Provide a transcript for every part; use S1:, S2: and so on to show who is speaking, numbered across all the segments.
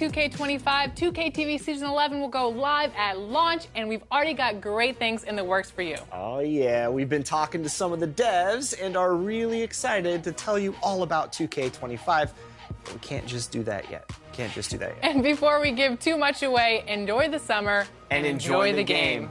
S1: 2K25, 2K TV Season 11 will go live at launch, and we've already got great things in the works for you.
S2: Oh yeah, we've been talking to some of the devs and are really excited to tell you all about 2K25. But we can't just do that yet.
S1: And before we give too much away, enjoy the summer
S2: and enjoy the game.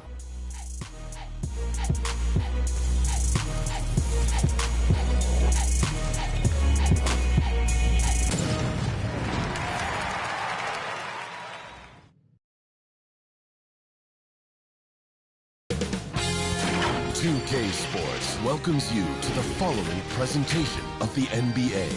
S3: K Sports welcomes you to the following presentation of the NBA.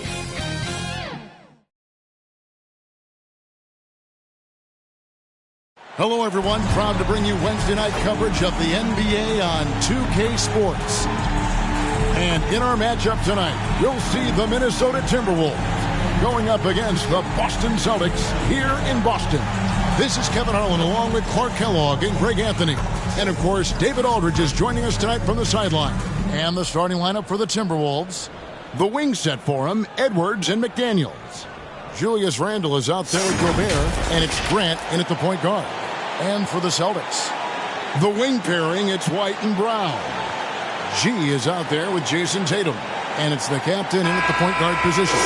S4: Hello, everyone. Proud to bring you Wednesday night coverage of the NBA on 2K Sports. And in our matchup tonight, you'll see the Minnesota Timberwolves going up against the Boston Celtics here in Boston. This is Kevin Harlan along with Clark Kellogg and Greg Anthony. And, of course, David Aldridge is joining us tonight from the sideline. And the starting lineup for the Timberwolves. The wing set for him, Edwards and McDaniels. Julius Randle is out there with Gobert, and it's Grant in at the point guard. And for the Celtics, the wing pairing, it's White and Brown. G is out there with Jason Tatum, and it's the captain in at the point guard position.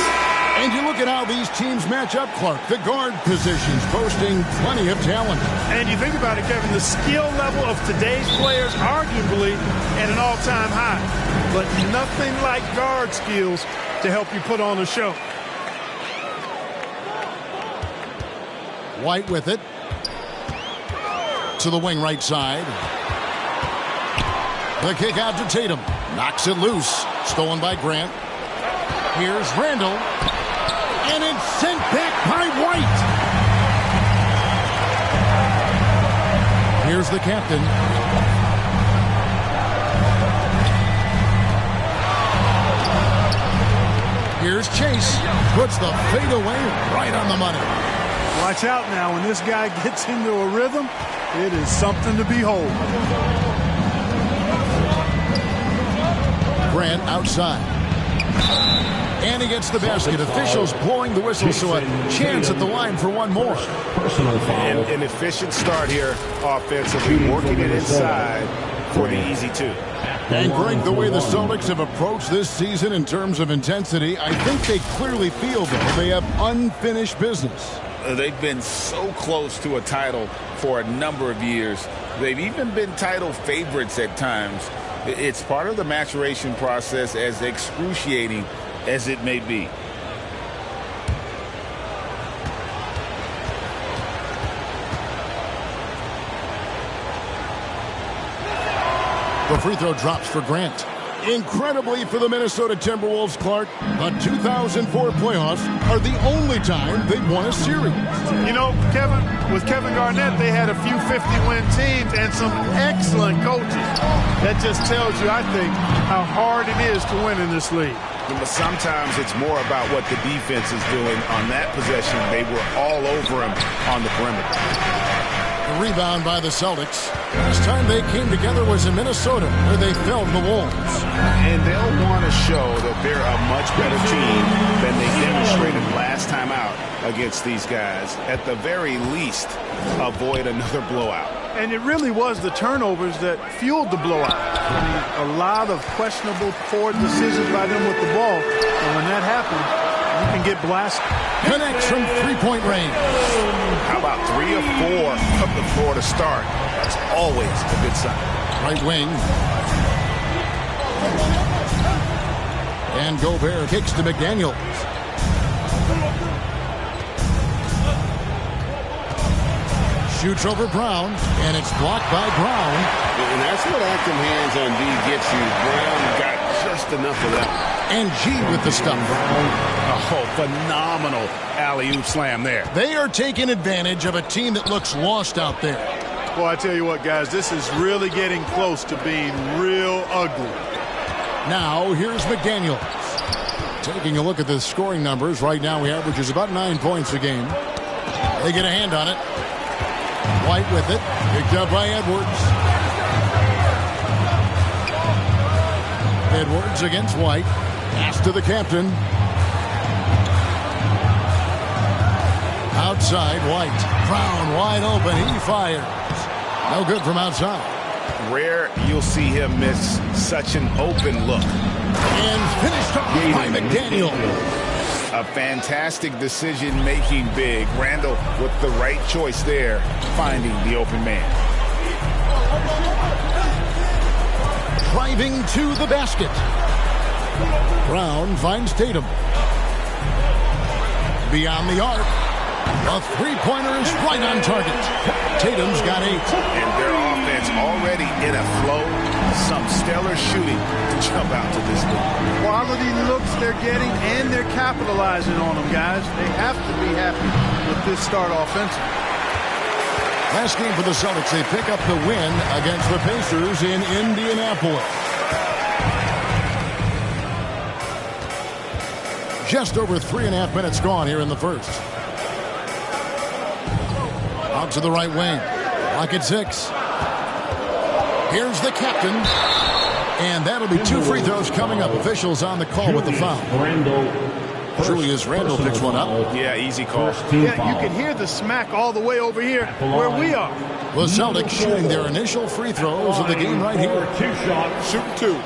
S4: And you look at how these teams match up, Clark. The guard positions posting plenty of talent.
S5: And you think about it, Kevin, the skill level of today's players arguably at an all-time high. But nothing like guard skills to help you put on a show.
S4: White with it. To the wing right side. The kick out to Tatum. Knocks it loose. Stolen by Grant. Here's Randle. And it's sent back by White. Here's the captain. Here's Chase. Puts the fadeaway right on the money.
S5: Watch out now. When this guy gets into a rhythm, it is something to behold.
S4: Grant outside. And he gets the basket. Officials blowing the whistle, so a chance at the line for one more.
S6: And an efficient start here offensively, working it inside for the easy two.
S4: And Greg, the way the Celtics have approached this season in terms of intensity, I think they clearly feel, though, they have unfinished business.
S6: They've been so close to a title for a number of years. They've even been title favorites at times. It's part of the maturation process, as excruciating as it may be.
S4: The free throw drops for Grant. Incredibly for the Minnesota Timberwolves, Clark, the 2004 playoffs are the only time they've won a series.
S5: You know, Kevin, with Kevin Garnett, they had a few 50-win teams and some excellent coaches. That just tells you, I think, how hard it is to win in this league.
S6: But sometimes it's more about what the defense is doing. On that possession, they were all over him on the perimeter.
S4: The rebound by the Celtics. Last time they came together was in Minnesota, where they felled the Wolves.
S6: And they'll want to show that they're a much better team than they demonstrated last time out against these guys. At the very least, avoid another blowout.
S5: And it really was the turnovers that fueled the blowout. I mean, a lot of questionable poor decisions by them with the ball. And when that happens, you can get blasted.
S4: Connects from three-point range.
S6: How about 3 of 4 from the floor to start? That's always a good sign.
S4: Right wing. And Gobert kicks to McDaniels. Shoots over Brown, and it's blocked by Brown.
S6: And that's what active hands on D gets you. Brown got just enough of that.
S4: And G with the stuff.
S6: Oh, phenomenal alley-oop slam there.
S4: They are taking advantage of a team that looks lost out there.
S5: Well, I tell you what, guys, this is really getting close to being real ugly.
S4: Now, here's McDaniels. Taking a look at the scoring numbers. Right now, he averages about 9 points a game. They get a hand on it. White with it. Picked up by Edwards. Edwards against White. Pass to the captain. Outside, White. Brown wide open. He fires. No good from outside.
S6: Rare you'll see him miss such an open look.
S4: And finished off by McDaniel.
S6: A fantastic decision-making big. Randall with the right choice there, finding the open man.
S4: Driving to the basket. Brown finds Tatum. Beyond the arc. The three-pointer is right on target. Tatum's got 8.
S6: And their offense already in a flow. Some stellar shooting to jump out to this lead.
S5: Quality looks they're getting, and they're capitalizing on them, guys. They have to be happy with this start offensively.
S4: Last game for the Celtics, they pick up the win against the Pacers in Indianapolis. Just over 3.5 minutes gone here in the first. Out to the right wing. Lock at 6. Here's the captain. And that'll be 2 free throws coming up. Officials on the call with the foul. Julius Randle picks one up.
S6: Yeah, easy call.
S5: Yeah, you can hear the smack all the way over here where we are.
S4: The Celtics shooting their initial free throws of the game right here.
S5: Shooting 2.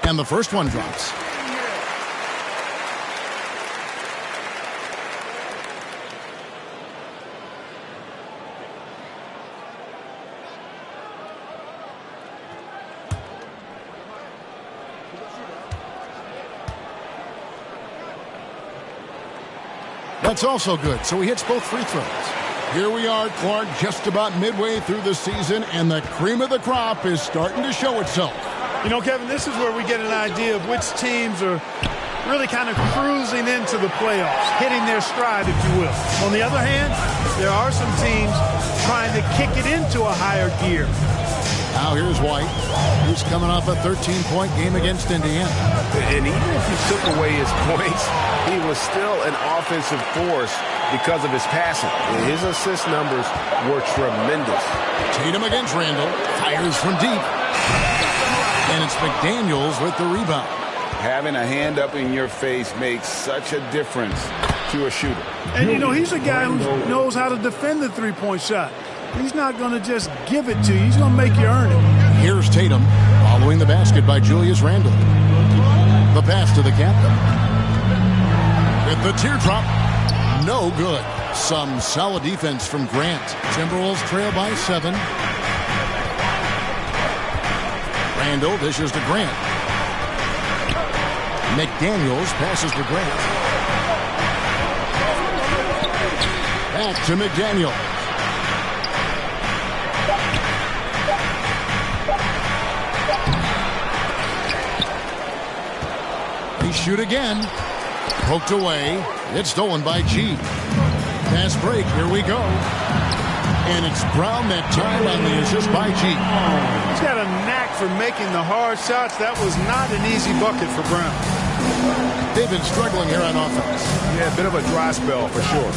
S4: And the first one drops. That's also good. So he hits both free throws. Here we are, Clark, just about midway through the season, and the cream of the crop is starting to show itself.
S5: You know, Kevin, this is where we get an idea of which teams are really kind of cruising into the playoffs, hitting their stride, if you will. On the other hand, there are some teams trying to kick it into a higher gear.
S4: Now here's White, who's coming off a 13-point game against Indiana.
S6: And even if you took away his points, he was still an offensive force because of his passing. His assist numbers were tremendous.
S4: Tatum against Randall, fires from deep. And it's McDaniels with the rebound.
S6: Having a hand up in your face makes such a difference to a shooter.
S5: And, you know, he's a guy who knows how to defend the three-point shot. He's not going to just give it to you. He's going to make you earn it.
S4: Here's Tatum following the basket by Julius Randle. The pass to the captain. With the teardrop, no good. Some solid defense from Grant. Timberwolves trail by 7. Randle dishes to Grant. McDaniels passes to Grant. Back to McDaniels. They shoot again. Poked away. It's stolen by G. Pass break. Here we go. And it's Brown that time on the assist by G.
S5: He's got a knack for making the hard shots. That was not an easy bucket for Brown.
S4: They've been struggling here on offense.
S6: Yeah, a bit of a dry spell for sure.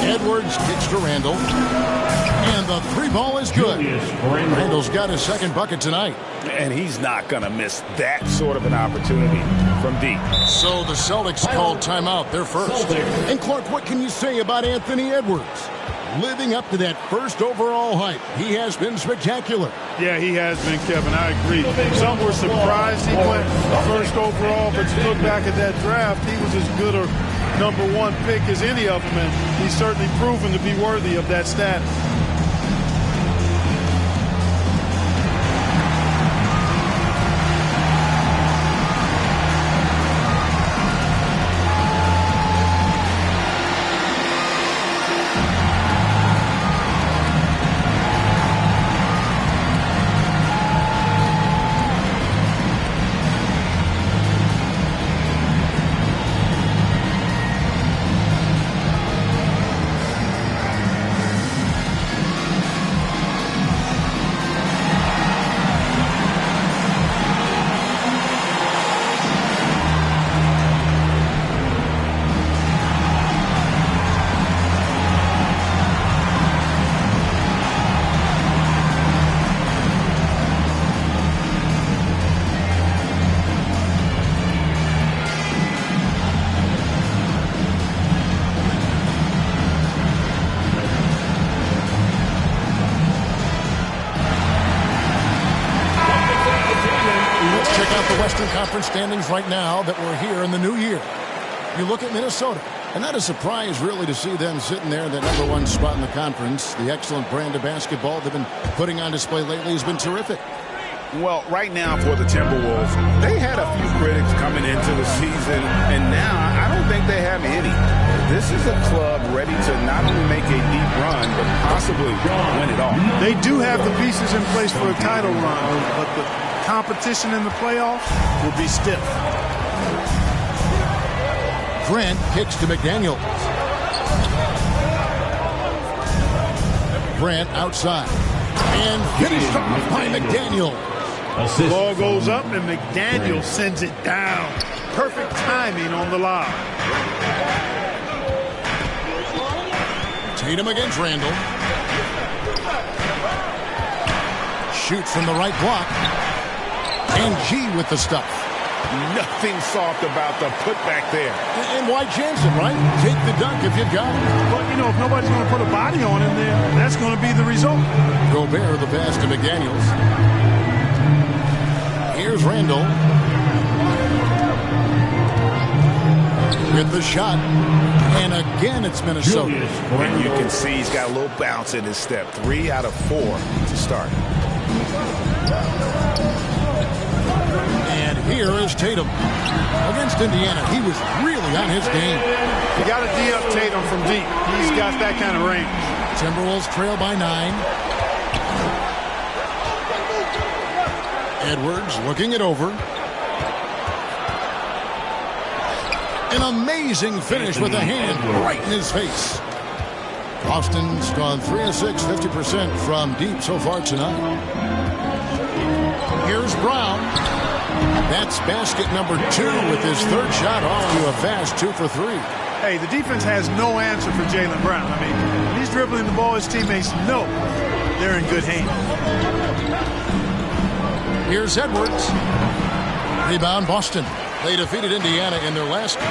S4: Edwards kicks to Randle. And the 3-ball is good. Randle's got his second bucket tonight.
S6: And he's not going to miss that sort of an opportunity from deep.
S4: So the Celtics called timeout, their first. And Clark, what can you say about Anthony Edwards? Living up to that first overall hype, he has been spectacular.
S5: Yeah, he has been, Kevin. I agree. Some were surprised he went first overall, but you look back at that draft, he was as good a number 1 pick as any of them, and he's certainly proven to be worthy of that status.
S4: Western Conference standings right now that we're here in the new year. You look at Minnesota, and not a surprise really to see them sitting there in that #1 spot in the conference. The excellent brand of basketball they've been putting on display lately has been terrific.
S6: Well, right now for the Timberwolves, they had a few critics coming into the season, and now I don't think they have any. This is a club ready to not only make a deep run, but possibly win it all.
S5: They do have the pieces in place for a title run, but the competition in the playoffs will be stiff.
S4: Grant kicks to McDaniel. Grant outside. And finished off by McDaniel.
S5: Ball goes up and McDaniel sends it down. Perfect timing on the lob.
S4: Tatum against Randall. Shoots from the right block. And G with the stuff.
S6: Nothing soft about the putback there.
S4: And why chance it, right? Take the dunk if you've got it.
S5: But, you know, if nobody's going to put a body on him there, that's going to be the result.
S4: Gobert the pass to McDaniels. Here's Randall. With the shot. And again, it's Minnesota.
S6: And you can see he's got a little bounce in his step. 3 out of 4 to start.
S4: And here is Tatum. Against Indiana, he was really on his game.
S5: You got to D up Tatum from deep. He's got that kind of range.
S4: Timberwolves trail by 9. Edwards looking it over. An amazing finish with a hand right in his face. Austin's gone 3 of 6, 50% from deep so far tonight. Here's Brown. That's basket number 2 with his third shot off to a fast 2 for 3.
S5: Hey, the defense has no answer for Jaylen Brown. I mean, when he's dribbling the ball, his teammates know they're in good hands.
S4: Here's Edwards. Rebound Boston. They defeated Indiana in their last game.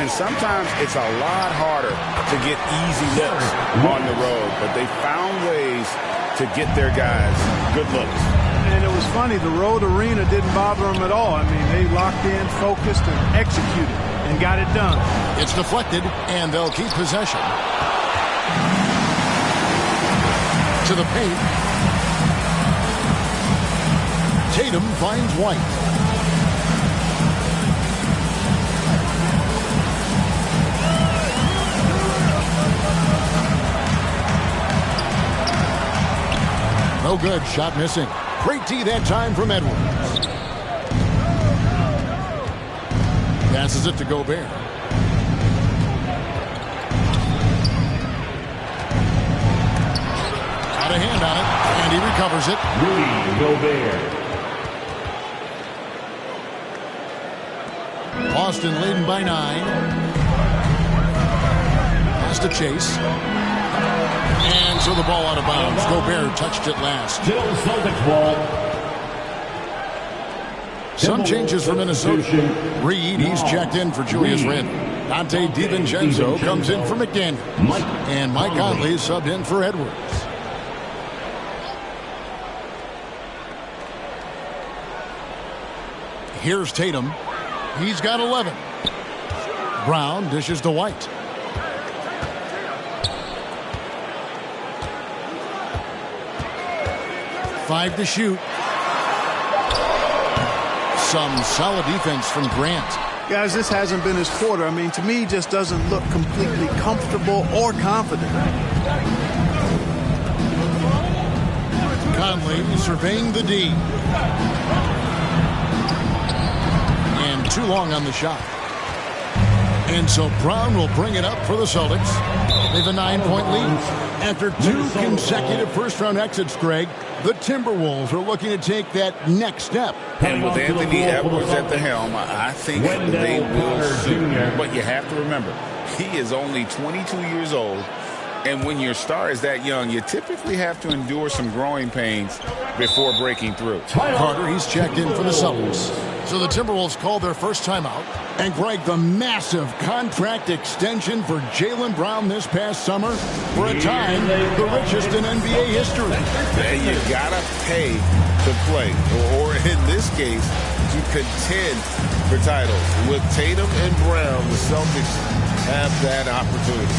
S6: And sometimes it's a lot harder to get easy looks on the road, but they found ways to get their guys good looks.
S5: And it was funny, the road arena didn't bother them at all. I mean, they locked in, focused, and executed, and got it done.
S4: It's deflected, and they'll keep possession. To the paint. Tatum finds White. No good. Shot missing. Great D that time from Edwards. Passes it to Gobert. Got a hand on it, and he recovers it.
S7: Rudy Gobert.
S4: Boston leading by 9. Has to chase. And so the ball out of bounds. Gobert touched it last.
S7: Still Celtics ball.
S4: Some changes for Minnesota. Reed, he's checked in for Julius Randle. Dante DiVincenzo comes in for McDaniel. And Mike Conley subbed in for Edwards. Here's Tatum. He's got 11. Brown dishes to White. Five to shoot. Some solid defense from Grant.
S5: Guys, this hasn't been his quarter. I mean, to me, he just doesn't look completely comfortable or confident.
S4: Conley surveying the D. And too long on the shot. And so Brown will bring it up for the Celtics. They have a 9-point lead. After 2 consecutive first-round exits, Greg, the Timberwolves are looking to take that next step.
S6: And with Anthony Edwards at the helm, I think they will soon. But you have to remember, he is only 22 years old, And when your star is that young, you typically have to endure some growing pains before breaking through.
S4: Carter, he's checked in for the Celtics. So the Timberwolves called their first timeout. And Greg, the massive contract extension for Jaylen Brown this past summer, for a time, the richest in NBA history.
S6: And you gotta pay to play, or in this case, to contend for titles. With Tatum and Brown, the Celtics have that opportunity.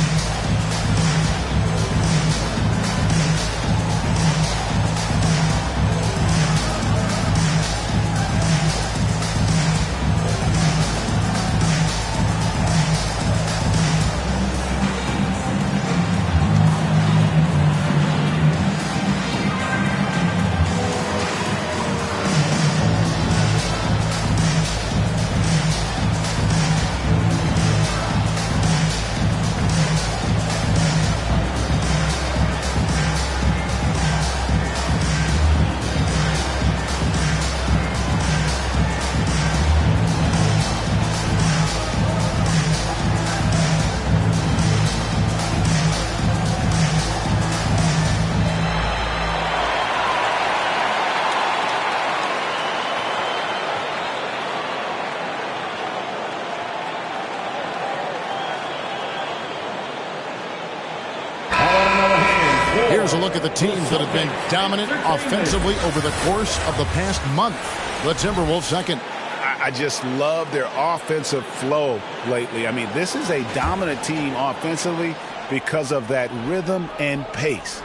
S4: Here's a look at the teams that have been dominant offensively over the course of the past month. The Timberwolves second.
S6: I just love their offensive flow lately. I mean, this is a dominant team offensively because of that rhythm and pace.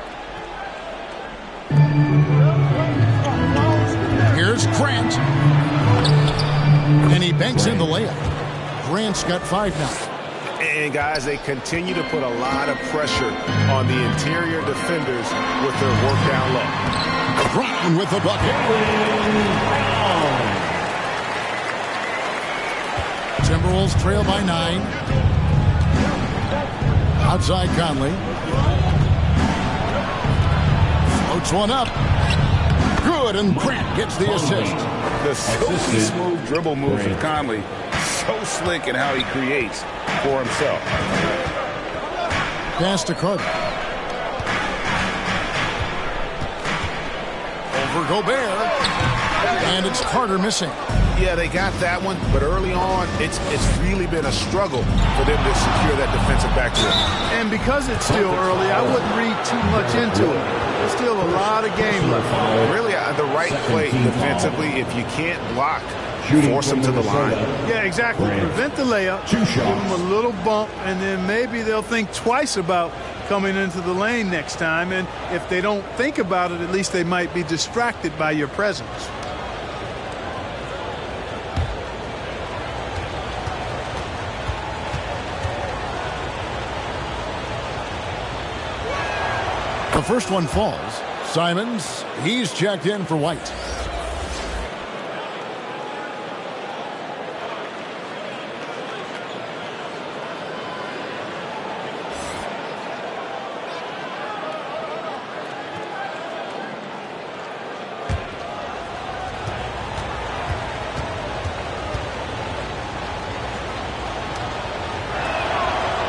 S4: Here's Grant. And he banks in the layup. Grant's got 5 now.
S6: And, guys, they continue to put a lot of pressure on the interior defenders with their work down low.
S4: Brown with the bucket. Timberwolves trail by 9. Outside Conley. Floats one up. Good, and Grant gets the assist.
S6: The silky smooth dribble move from Conley. So slick in how he creates for himself.
S4: Pass to Carter. Over Gobert. And it's Carter missing.
S6: Yeah, they got that one, but early on, it's really been a struggle for them to secure that defensive backcourt.
S5: And because it's still early, I wouldn't read too much into it. There's still a lot of game left.
S6: Really, the right play defensively, if you can't block, force them to the line.
S5: Yeah, exactly. Prevent the layup, give them a little bump, and then maybe they'll think twice about coming into the lane next time. And if they don't think about it, at least they might be distracted by your presence.
S4: The first one falls. Simons, he's checked in for White.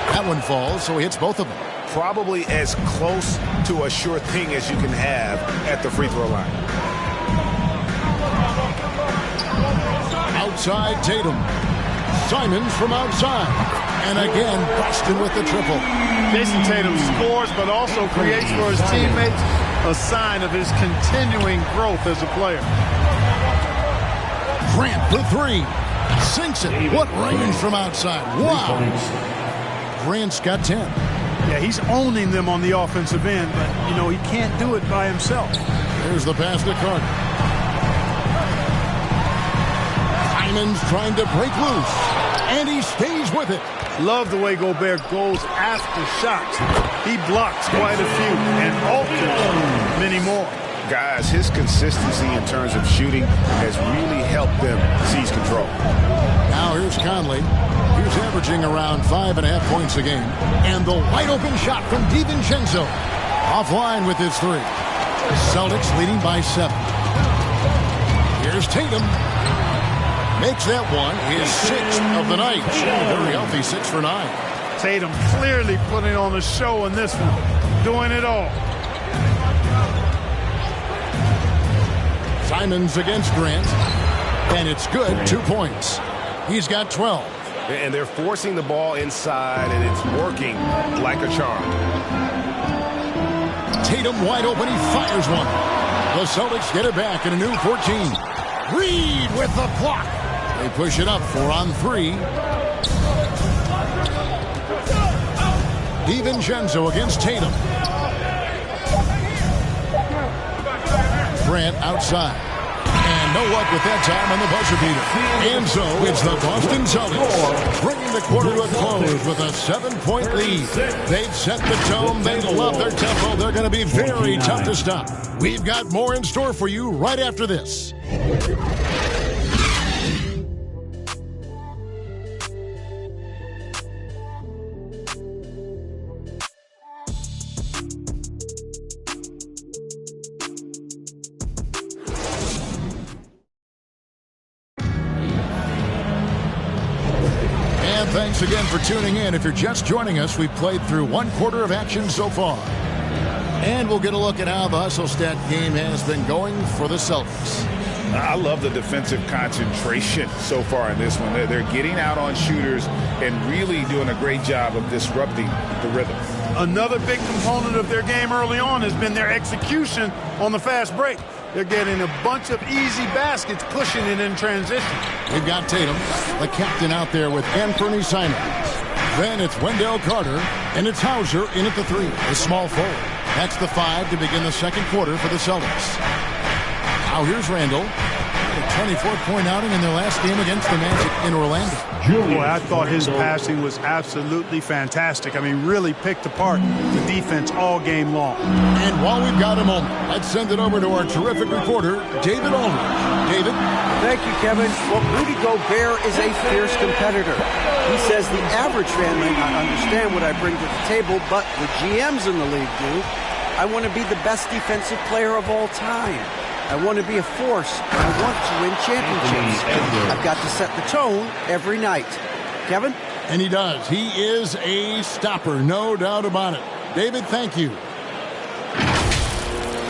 S4: That one falls, so he hits both of them.
S6: Probably as close to a sure thing as you can have at the free throw line.
S4: Outside Tatum. Simons from outside. And again, Boston with the triple.
S5: Jason Tatum scores, but also creates for his teammates, a sign of his continuing growth as a player.
S4: Grant for 3. Sinks it. What range from outside. Wow. Grant's got 10.
S5: Yeah, he's owning them on the offensive end, but, you know, he can't do it by himself.
S4: There's the pass to Carter. Simons trying to break loose, and he stays with it.
S5: Love the way Gobert goes after shots. He blocks quite a few and alters many more.
S6: Guys, his consistency in terms of shooting has really helped them seize control.
S4: Now here's Conley. He's averaging around 5.5 points a game. And the wide open shot from DiVincenzo. Offline with his 3. Celtics leading by 7. Here's Tatum. Makes that one his 6th of the night. Very healthy 6 for 9.
S5: Tatum clearly putting on a show in this one, doing it all.
S4: Simons against Grant, and it's good. 2 points. He's got 12.
S8: And they're forcing the ball inside, and it's working like a charm.
S4: Tatum wide open. He fires one. The Celtics get it back in a new 14. Reed with the block. They push it up 4 on 3. DiVincenzo against Tatum. Grant outside. And no luck with that time on the buzzer beater. And so it's the Boston Celtics bringing the quarter to a close with a 7-point lead. They've set the tone. They love their tempo. They're going to be very tough to stop. We've got more in store for you right after this. Thanks again for tuning in. If you're just joining us, we've played through 1 quarter of action so far. And we'll get a look at how the hustle stat game has been going for the Celtics.
S6: I love the defensive concentration so far in this one. They're getting out on shooters and really doing a great job of disrupting the rhythm.
S5: Another big component of their game early on has been their execution on the fast break. They're getting a bunch of easy baskets, pushing it in transition.
S4: We've got Tatum, the captain, out there with Anthony Simons. Then it's Wendell Carter, and it's Hauser in at the 3. A small forward. That's the 5 to begin the second quarter for the Celtics. Now here's Randall. A 24-point outing in their last game against the Magic in Orlando.
S5: Boy, I thought his passing was absolutely fantastic. I mean, really picked apart the defense all game long.
S4: And while we've got a moment, let's send it over to our terrific reporter, David Aldridge. David?
S9: Thank you, Kevin. Well, Rudy Gobert is a fierce competitor. He says the average fan may not understand what I bring to the table, but the GMs in the league do. I want to be the best defensive player of all time. I want to be a force. I want to win championships. I've got to set the tone every night. Kevin?
S4: And he does. He is a stopper, no doubt about it. David, thank you.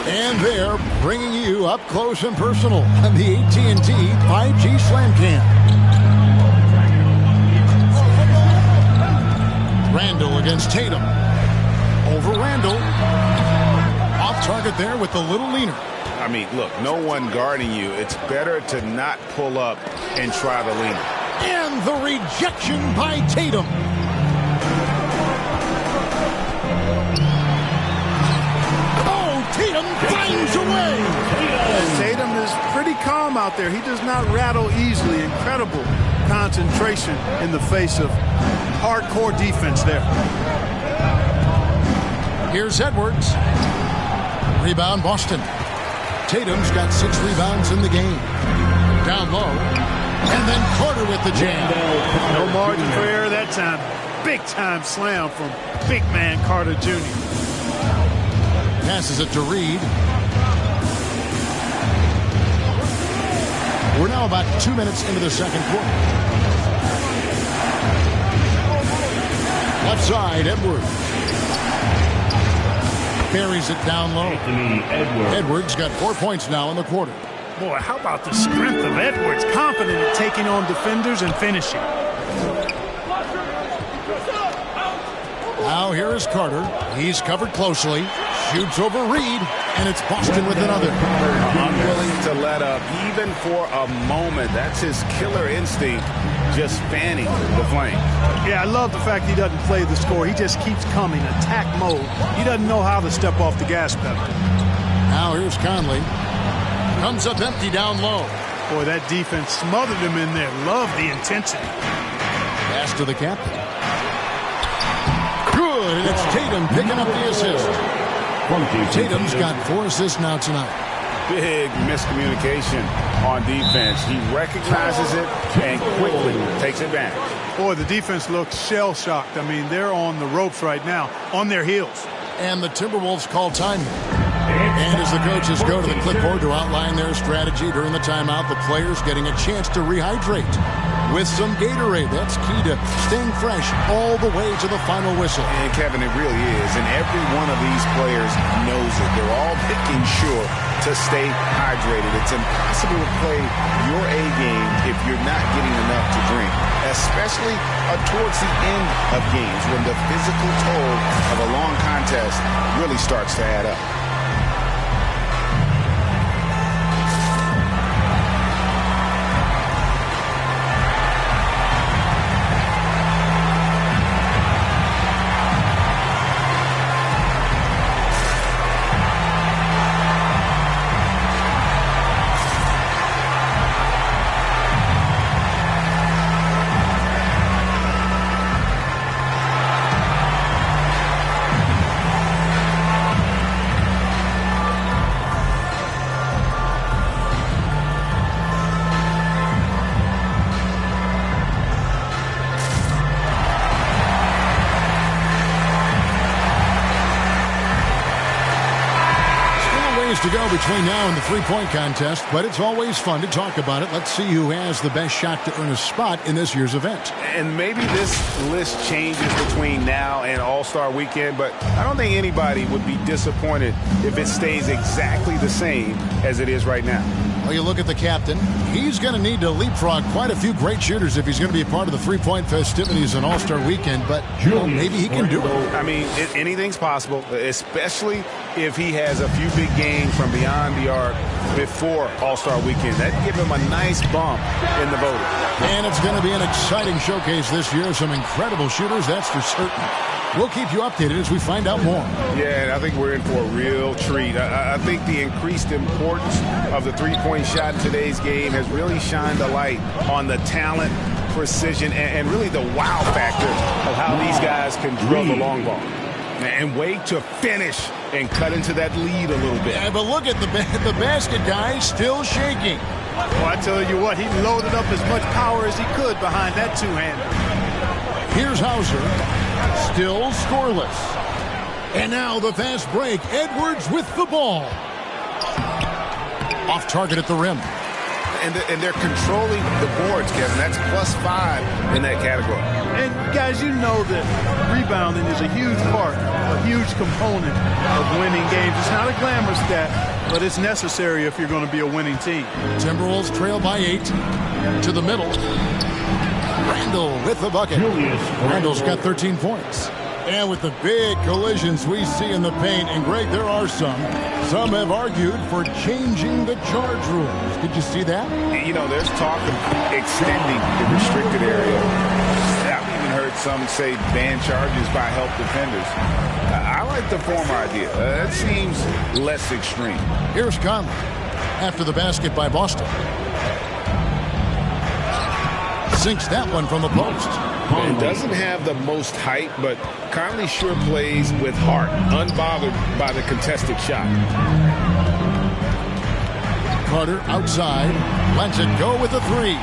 S4: And they're bringing you up close and personal on the AT&T 5G Slam Cam. Randall against Tatum. Over Randall. Off target there with the little leaner.
S6: I mean, look, no one guarding you. It's better to not pull up and try the leaner.
S4: And the rejection by Tatum. Oh, Tatum finds a way.
S5: Tatum is pretty calm out there. He does not rattle easily. Incredible concentration in the face of hardcore defense there.
S4: Here's Edwards. Rebound, Boston. Tatum's got 6 rebounds in the game. Down low. And then Carter with the jam.
S5: No margin for error that time. Big time slam from big man Carter Jr.
S4: Passes it to Reed. We're now about 2 minutes into the second quarter. Left side, Edwards. Carries it down low. Edwards got 4 points now in the quarter.
S5: Boy, how about the strength of Edwards? Confident at taking on defenders and finishing.
S4: Now here is Carter. He's covered closely. Shoots over Reed. And it's Boston with another.
S6: Unwilling to let up even for a moment. That's his killer instinct, just fanning the flame.
S5: Yeah, I love the fact he doesn't play the score. He just keeps coming, attack mode. He doesn't know how to step off the gas pedal.
S4: Now here's Conley. Comes up empty down low.
S5: Boy, that defense smothered him in there. Love the intensity.
S4: Pass to the captain. Good, and it's Tatum picking up the assist. Tatum's got 4 assists now tonight.
S6: Big miscommunication on defense. He recognizes it and quickly takes advantage.
S5: Boy, the defense looks shell-shocked. I mean, they're on the ropes right now, on their heels.
S4: And the Timberwolves call time. And as the coaches go to the clipboard to outline their strategy during the timeout, the players getting a chance to rehydrate with some Gatorade. That's key to staying fresh all the way to the final whistle.
S8: And Kevin, it really is. And every one of these players knows it. They're all making sure to stay hydrated. It's impossible to play your A game if you're not getting enough to drink, especially towards the end of games when the physical toll of a long contest really starts to add up.
S4: To go between now and the three-point contest, but it's always fun to talk about it. Let's see who has the best shot to earn a spot in this year's event.
S8: And maybe this list changes between now and All-Star Weekend, but I don't think anybody would be disappointed if it stays exactly the same as it is right now.
S4: Well, you look at the captain. He's going to need to leapfrog quite a few great shooters if he's going to be a part of the three-point festivities on All-Star Weekend, but maybe he can do it.
S8: I mean, anything's possible, especially if he has a few big games from beyond the arc before All-Star Weekend. That'd give him a nice bump in the voting.
S4: And it's going to be an exciting showcase this year. Some incredible shooters, that's for certain. We'll keep you updated as we find out more.
S8: Yeah, I think we're in for a real treat. I think the increased importance of the three-point shot in today's game has really shined a light on the talent, precision, and really the wow factor of how these guys can drill the long ball. And wait to finish and cut into that lead a little bit.
S4: Yeah, but look at the basket guy still shaking.
S5: Well, I tell you what, he loaded up as much power as he could behind that two-hander.
S4: Here's Hauser, still scoreless. And now the fast break. Edwards with the ball. Off target at the rim.
S8: And they're controlling the boards, Kevin. That's +5 in that category.
S5: And, guys, you know that rebounding is a huge part, a huge component of winning games. It's not a glamour stat, but it's necessary if you're going to be a winning team.
S4: Timberwolves trail by 8. To the middle. Randall with the bucket. Randall's got 13 points. And with the big collisions we see in the paint, and Greg, there are some have argued for changing the charge rules. Did you see that?
S8: You know, there's talk of extending the restricted area. I've even heard some say ban charges by help defenders. I like the former idea. That seems less extreme.
S4: Here's Conley after the basket by Boston. Sinks that one from the post.
S8: It doesn't have the most height, but Conley sure plays with heart, unbothered by the contested shot.
S4: Carter outside, lets it go with a three.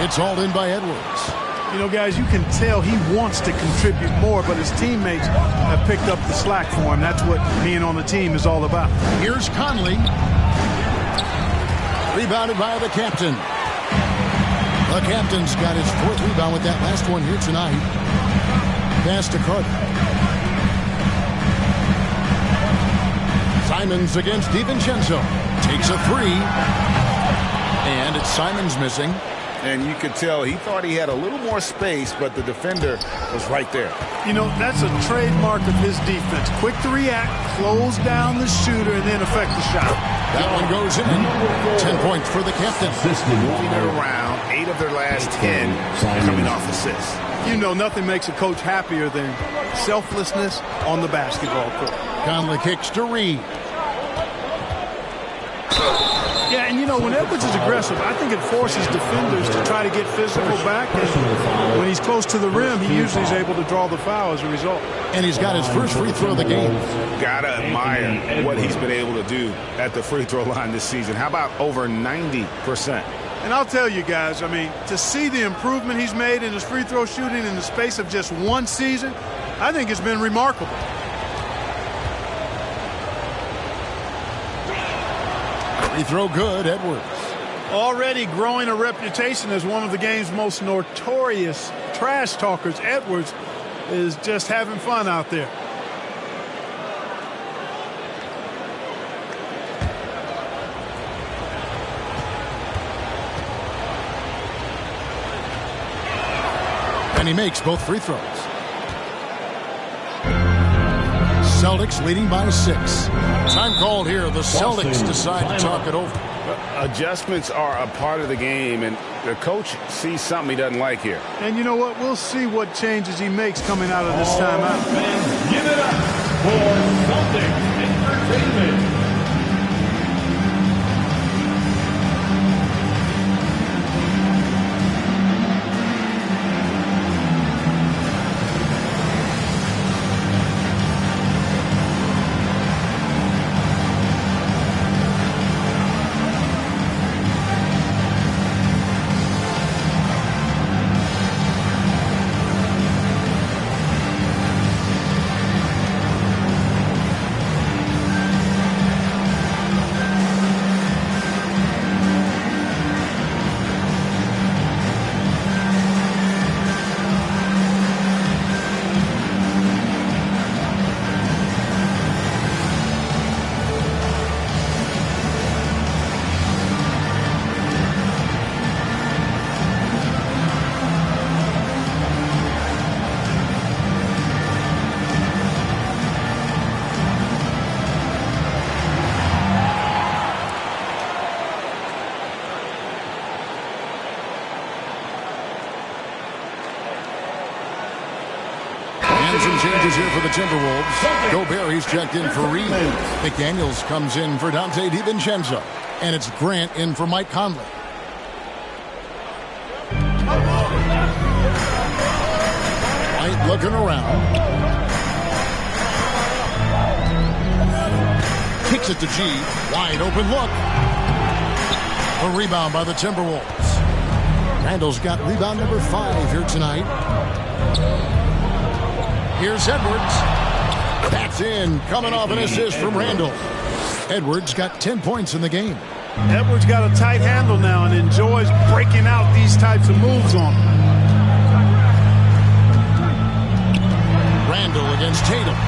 S4: It's hauled in by Edwards.
S5: You know, guys, you can tell he wants to contribute more, but his teammates have picked up the slack for him. That's what being on the team is all about.
S4: Here's Conley. Rebounded by the captain. The captain's got his 4th rebound with that last one here tonight. Pass to Carter. Simons against DiVincenzo. Takes a 3. And it's Simons missing.
S6: And you could tell he thought he had a little more space, but the defender was right there.
S5: You know, that's a trademark of his defense. Quick to react, close down the shooter, and then affect the shot.
S4: That one goes in. 10 points for the captain.
S8: Moving it around. 8 of their last 10 coming off assists.
S5: You know, nothing makes a coach happier than selflessness on the basketball court.
S4: Conley kicks to Reed.
S5: Yeah, and you know, when Edwards is aggressive, I think it forces defenders to try to get physical back. And when he's close to the rim, he usually is able to draw the foul as a result.
S4: And he's got his first free throw of the game.
S8: Gotta admire what he's been able to do at the free throw line this season. How about over 90%?
S5: And I'll tell you guys, I mean, to see the improvement he's made in his free throw shooting in the space of just one season, I think it's been remarkable.
S4: Free throw good, Edwards.
S5: Already growing a reputation as one of the game's most notorious trash talkers, Edwards is just having fun out there.
S4: And he makes both free throws. Celtics leading by 6. Time called here. The Celtics decide to talk it over.
S8: Adjustments are a part of the game, and the coach sees something he doesn't like here.
S5: And you know what? We'll see what changes he makes coming out of this timeout.
S7: Give it up for Celtics Entertainment.
S4: Some changes here for the Timberwolves. Gobert, he's checked in for Reed. McDaniels comes in for Dante DiVincenzo. And it's Grant in for Mike Conley. White looking around. Kicks it to G. Wide open look. A rebound by the Timberwolves. Randall's got rebound number 5 here tonight. Here's Edwards. That's in. Coming off an assist from Randall. Edwards got 10 points in the game.
S5: Edwards got a tight handle now and enjoys breaking out these types of moves on him.
S4: Randall against Tatum.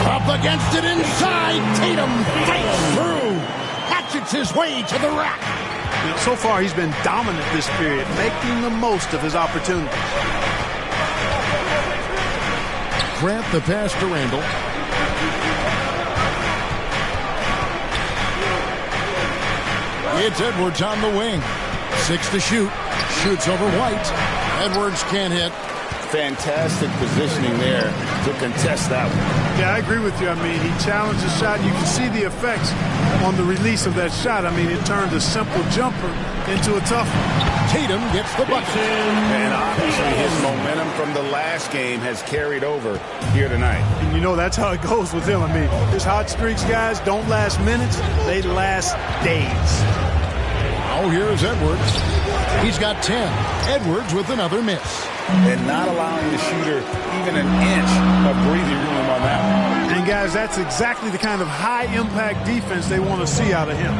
S4: Up against it inside. Tatum fights through. Hatchets his way to the rack.
S5: You know, so far he's been dominant this period, making the most of his opportunities.
S4: Grant the pass to Randall. It's Edwards on the wing. 6 to shoot. Shoots over White. Edwards can't hit.
S8: Fantastic positioning there to contest that one.
S5: Yeah, I agree with you. I mean, he challenged the shot. You can see the effects on the release of that shot. I mean, it turned a simple jumper into a tough one.
S4: Tatum gets the bucket.
S8: And obviously his momentum from the last game has carried over here tonight.
S5: And you know, that's how it goes with him. I mean, his hot streaks, guys, don't last minutes. They last days.
S4: Oh, here's Edwards. He's got 10. Edwards with another miss.
S8: And not allowing the shooter even an inch of breathing room on that one.
S5: And, guys, that's exactly the kind of high-impact defense they want to see out of him.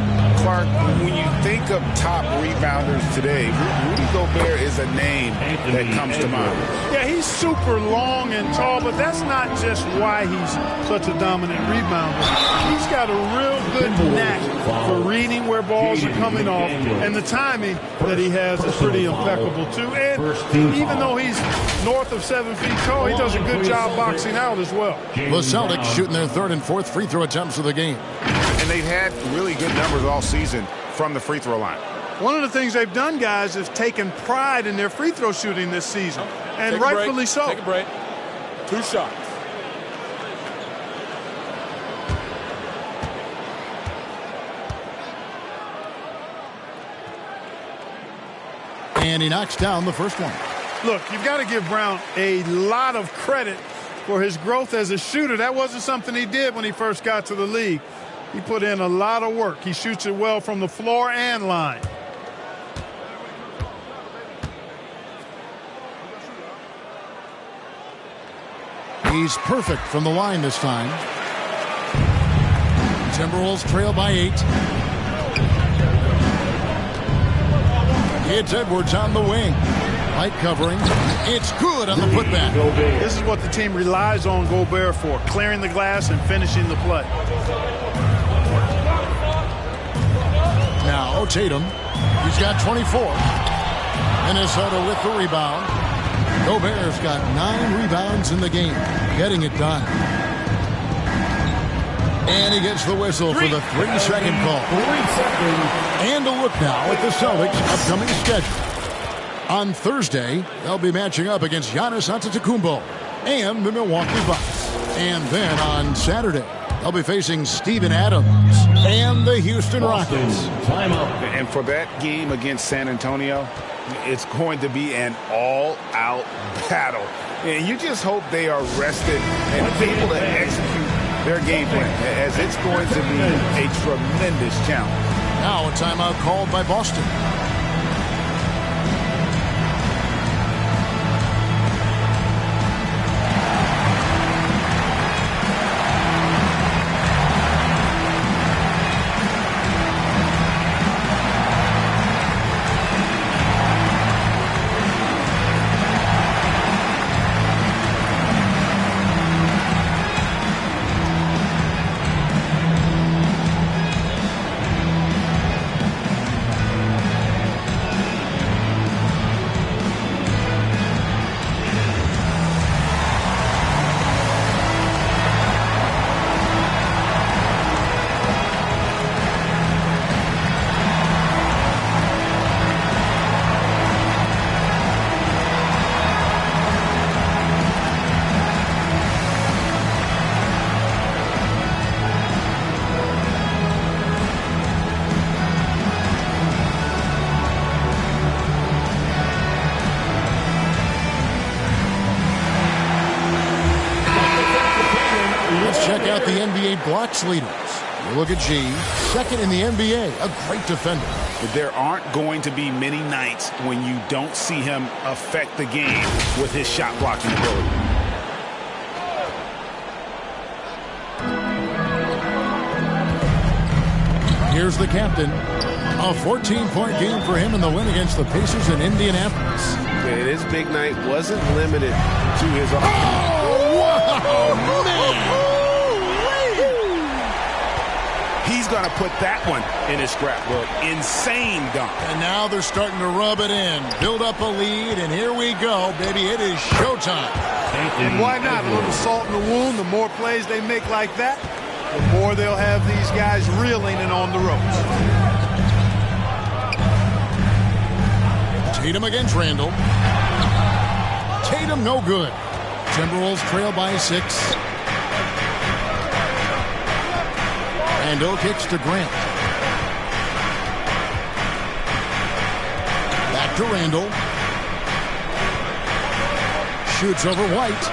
S8: Clark, when you think of top rebounders today, Rudy Gobert is a name that comes to mind.
S5: Yeah, he's super long and tall, but that's not just why he's such a dominant rebounder. He's got a real good knack for reading where balls are coming off, and the timing that he has is pretty impeccable, too. And even though he's north of 7 feet tall, he does a good job boxing out as well.
S4: The Celtics shooting their 3rd and 4th free throw attempts of the game.
S8: And they've had really good numbers all season from the free throw line.
S5: One of the things they've done, guys, is taken pride in their free throw shooting this season, and rightfully so.
S10: Take a break. 2 shots.
S4: And he knocks down the first one.
S5: Look, you've got to give Brown a lot of credit for his growth as a shooter. That wasn't something he did when he first got to the league. He put in a lot of work. He shoots it well from the floor and line.
S4: He's perfect from the line this time. Timberwolves trail by 8. It's Edwards on the wing. Light covering. It's good on the putback.
S5: This is what the team relies on Gobert for, clearing the glass and finishing the play.
S4: Now Tatum. He's got 24. Minnesota with the rebound. Gobert's got 9 rebounds in the game. Getting it done. And he gets the whistle for the 3-second call.
S7: 3 seconds.
S4: And a look now at the Celtics' upcoming schedule. On Thursday, they'll be matching up against Giannis Antetokounmpo and the Milwaukee Bucks. And then on Saturday, they'll be facing Steven Adams and the Houston Rockets.
S8: And for that game against San Antonio, it's going to be an all-out battle. And you just hope they are rested and able to execute their game plan, as it's going to be a tremendous challenge.
S4: Now a timeout called by Boston. Check out the NBA blocks leaders. You look at G, second in the NBA, a great defender.
S8: But there aren't going to be many nights when you don't see him affect the game with his shot blocking ability.
S4: Here's the captain. A 14-point game for him in the win against the Pacers in Indianapolis.
S11: And his big night wasn't limited to his...
S4: Oh, wow, man!
S8: He's going to put that one in his scrapbook. Insane dunk.
S4: And now they're starting to rub it in. Build up a lead, and here we go, baby. It is showtime.
S5: And why not? A little salt in the wound. The more plays they make like that, the more they'll have these guys reeling and on the ropes.
S4: Tatum against Randall. Tatum no good. Timberwolves trail by 6. Randall kicks to Grant. Back to Randall. Shoots over White.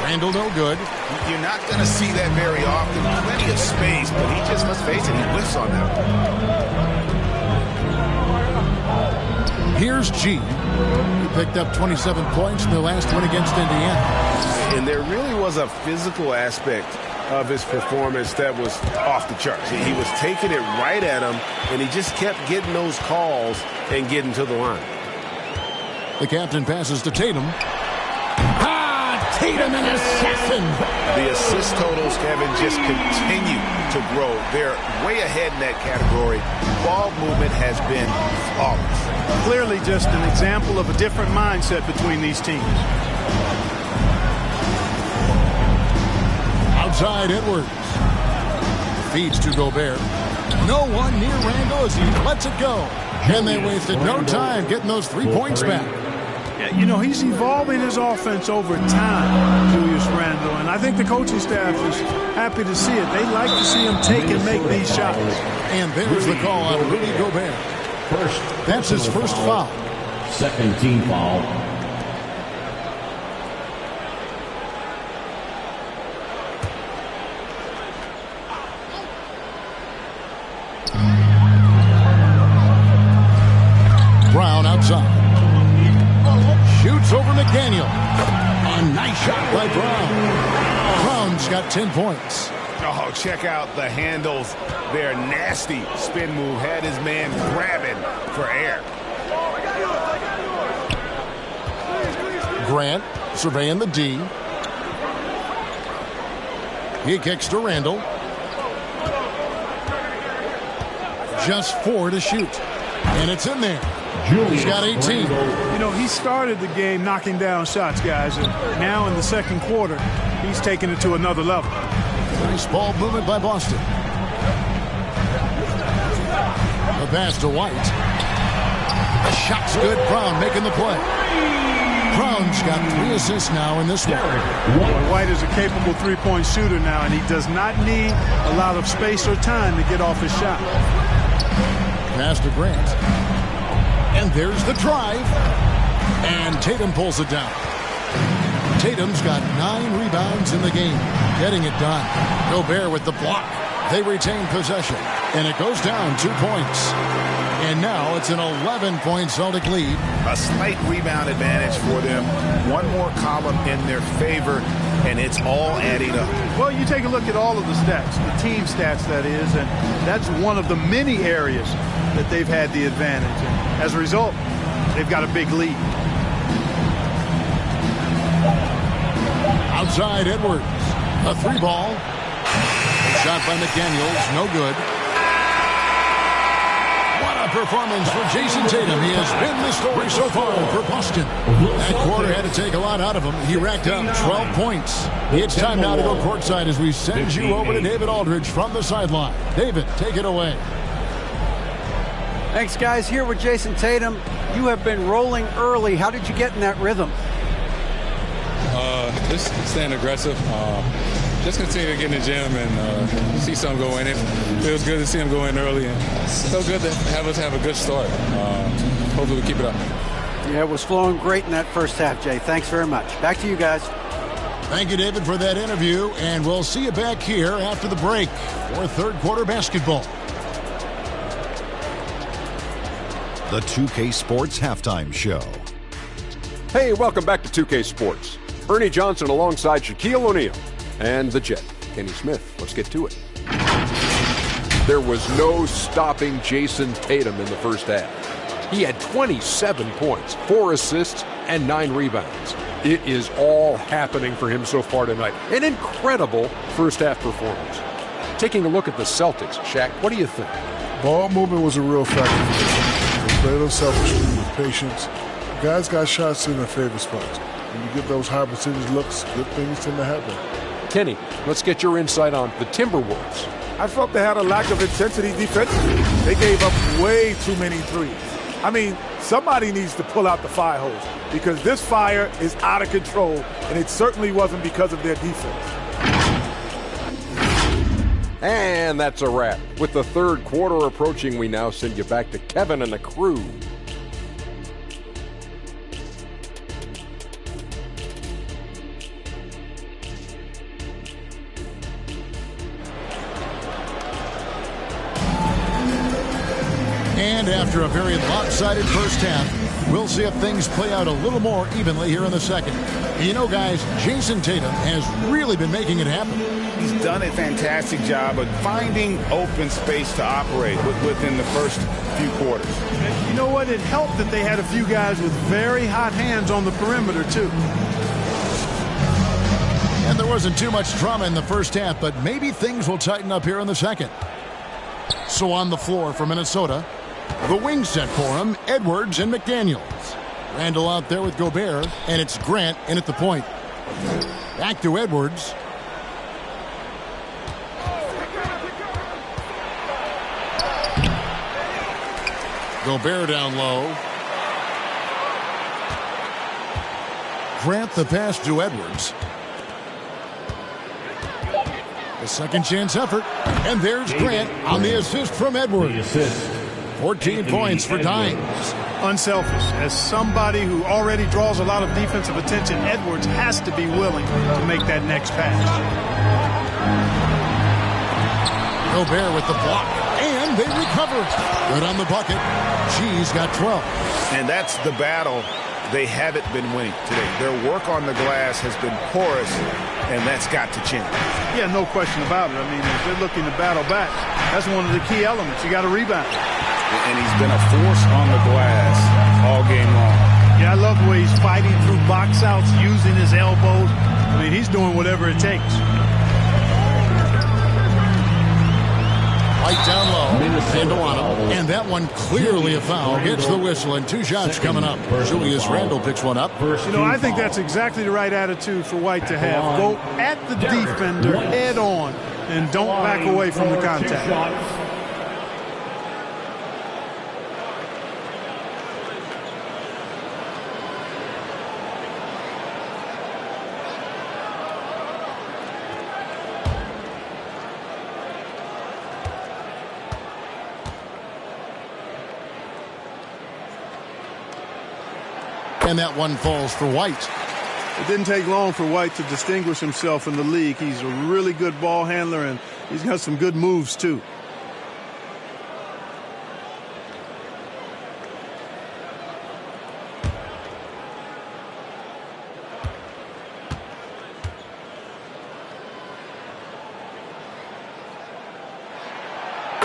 S4: Randall no good.
S8: You're not going to see that very often. Plenty of space, but he just, must face it, he whiffs on that one.
S4: Here's G. He picked up 27 points in the last one against Indiana.
S11: And there really was a physical aspect of his performance that was off the charts. He was taking it right at him, and he just kept getting those calls and getting to the line.
S4: The captain passes to Tatum. Tatum an assassin.
S8: The assist totals, Kevin, just continue to grow. They're way ahead in that category. Ball movement has been flawless.
S5: Clearly just an example of a different mindset between these teams.
S4: Outside Edwards. Feeds to Gobert. No one near Randall as he lets it go. And they wasted no time getting those 3 points back.
S5: Yeah, you know, he's evolving his offense over time, Julius Randle, and I think the coaching staff is happy to see it. They like to see him take and make these shots.
S4: And there's the call on Rudy Gobert. That's his first foul.
S7: Second team foul.
S4: Brown outside. Shoots over McDaniel. A nice shot by Brown. Brown's got 10 points.
S8: Oh, check out the handles. Their nasty spin move had his man grabbing for air.
S4: Grant surveying the D. He kicks to Randall. Just 4 to shoot. And it's in there. He's got 18.
S5: You know, he started the game knocking down shots, guys. And now in the second quarter, he's taking it to another level.
S4: Nice ball movement by Boston. The pass to White. The shot's good. Brown making the play. Brown's got 3 assists now in this one.
S5: White is a capable three-point shooter now, and he does not need a lot of space or time to get off his shot.
S4: Pass to Grant. And there's the drive. And Tatum pulls it down. Tatum's got 9 rebounds in the game. Getting it done. Gobert with the block. They retain possession. And it goes down 2 points. And now it's an 11-point Celtic lead.
S8: A slight rebound advantage for them. One more column in their favor, and it's all adding up.
S5: Well, you take a look at all of the stats, the team stats, that is, and that's one of the many areas that they've had the advantage. And as a result, they've got a big lead.
S4: Outside Edwards. A 3-ball. Shot by McDaniels. No good. What a performance for Jason Tatum. He has been the story so far for Boston. That quarter had to take a lot out of him. He racked up 12 points. It's time now to go courtside as we send you over to David Aldridge from the sideline. David, take it away.
S9: Thanks, guys. Here with Jason Tatum. You have been rolling early. How did you get in that rhythm?
S12: Just staying aggressive. Just continue to get in the gym and see something go in. It feels good to see him go in early, and so good to have us have a good start. Hopefully we keep it up.
S9: Yeah, it was flowing great in that first half, Jay. Thanks very much. Back to you guys.
S4: Thank you, David, for that interview, and we'll see you back here after the break for third quarter basketball.
S13: The 2K Sports Halftime Show.
S14: Hey, welcome back to 2K Sports. Ernie Johnson alongside Shaquille O'Neal and the Jet, Kenny Smith. Let's get to it. There was no stopping Jason Tatum in the first half. He had 27 points, 4 assists, and 9 rebounds. It is all happening for him so far tonight. An incredible first half performance. Taking a look at the Celtics, Shaq, what do you think?
S15: Ball movement was a real factor. They played unselfishly with patience. Guys got shots in their favorite spots. When you get those high percentage looks, good things tend to happen.
S14: Kenny, let's get your insight on the Timberwolves.
S10: I felt they had a lack of intensity defensively. They gave up way too many threes. I mean, somebody needs to pull out the fire hose because this fire is out of control, and it certainly wasn't because of their defense.
S14: And that's a wrap. With the third quarter approaching, we now send you back to Kevin and the crew.
S4: And after a very lopsided first half, we'll see if things play out a little more evenly here in the second. You know, guys, Jason Tatum has really been making it happen.
S6: He's done a fantastic job of finding open space to operate within the first few quarters.
S5: You know what? It helped that they had a few guys with very hot hands on the perimeter, too.
S4: And there wasn't too much drama in the first half, but maybe things will tighten up here in the second. So on the floor for Minnesota, the wing set for him, Edwards and McDaniels. Randall out there with Gobert, and it's Grant in at the point. Back to Edwards. Gobert down low. Grant the pass to Edwards. A second chance effort. And there's Grant on the assist from Edwards. 14 points for Dimes.
S5: Unselfish. As somebody who already draws a lot of defensive attention, Edwards has to be willing to make that next pass.
S4: Gobert with the block. And they recover. Good on the bucket. G's got 12.
S6: And that's the battle they haven't been winning today. Their work on the glass has been porous, and that's got to change.
S5: Yeah, no question about it. I mean, if they're looking to battle back, that's one of the key elements. You got to rebound.
S6: And he's been a force on the glass all game long.
S5: Yeah, I love the way he's fighting through box outs, using his elbows. I mean, he's doing whatever it takes.
S4: Right down low, Randall, and that one clearly a foul. Gets the whistle, and 2 shots coming up. Julius Randle picks one up.
S5: You know, I think that's exactly the right attitude for White to have. Go at the defender head on and don't back away from the contact.
S4: And that one falls for White.
S5: It didn't take long for White to distinguish himself in the league. He's a really good ball handler, and he's got some good moves, too.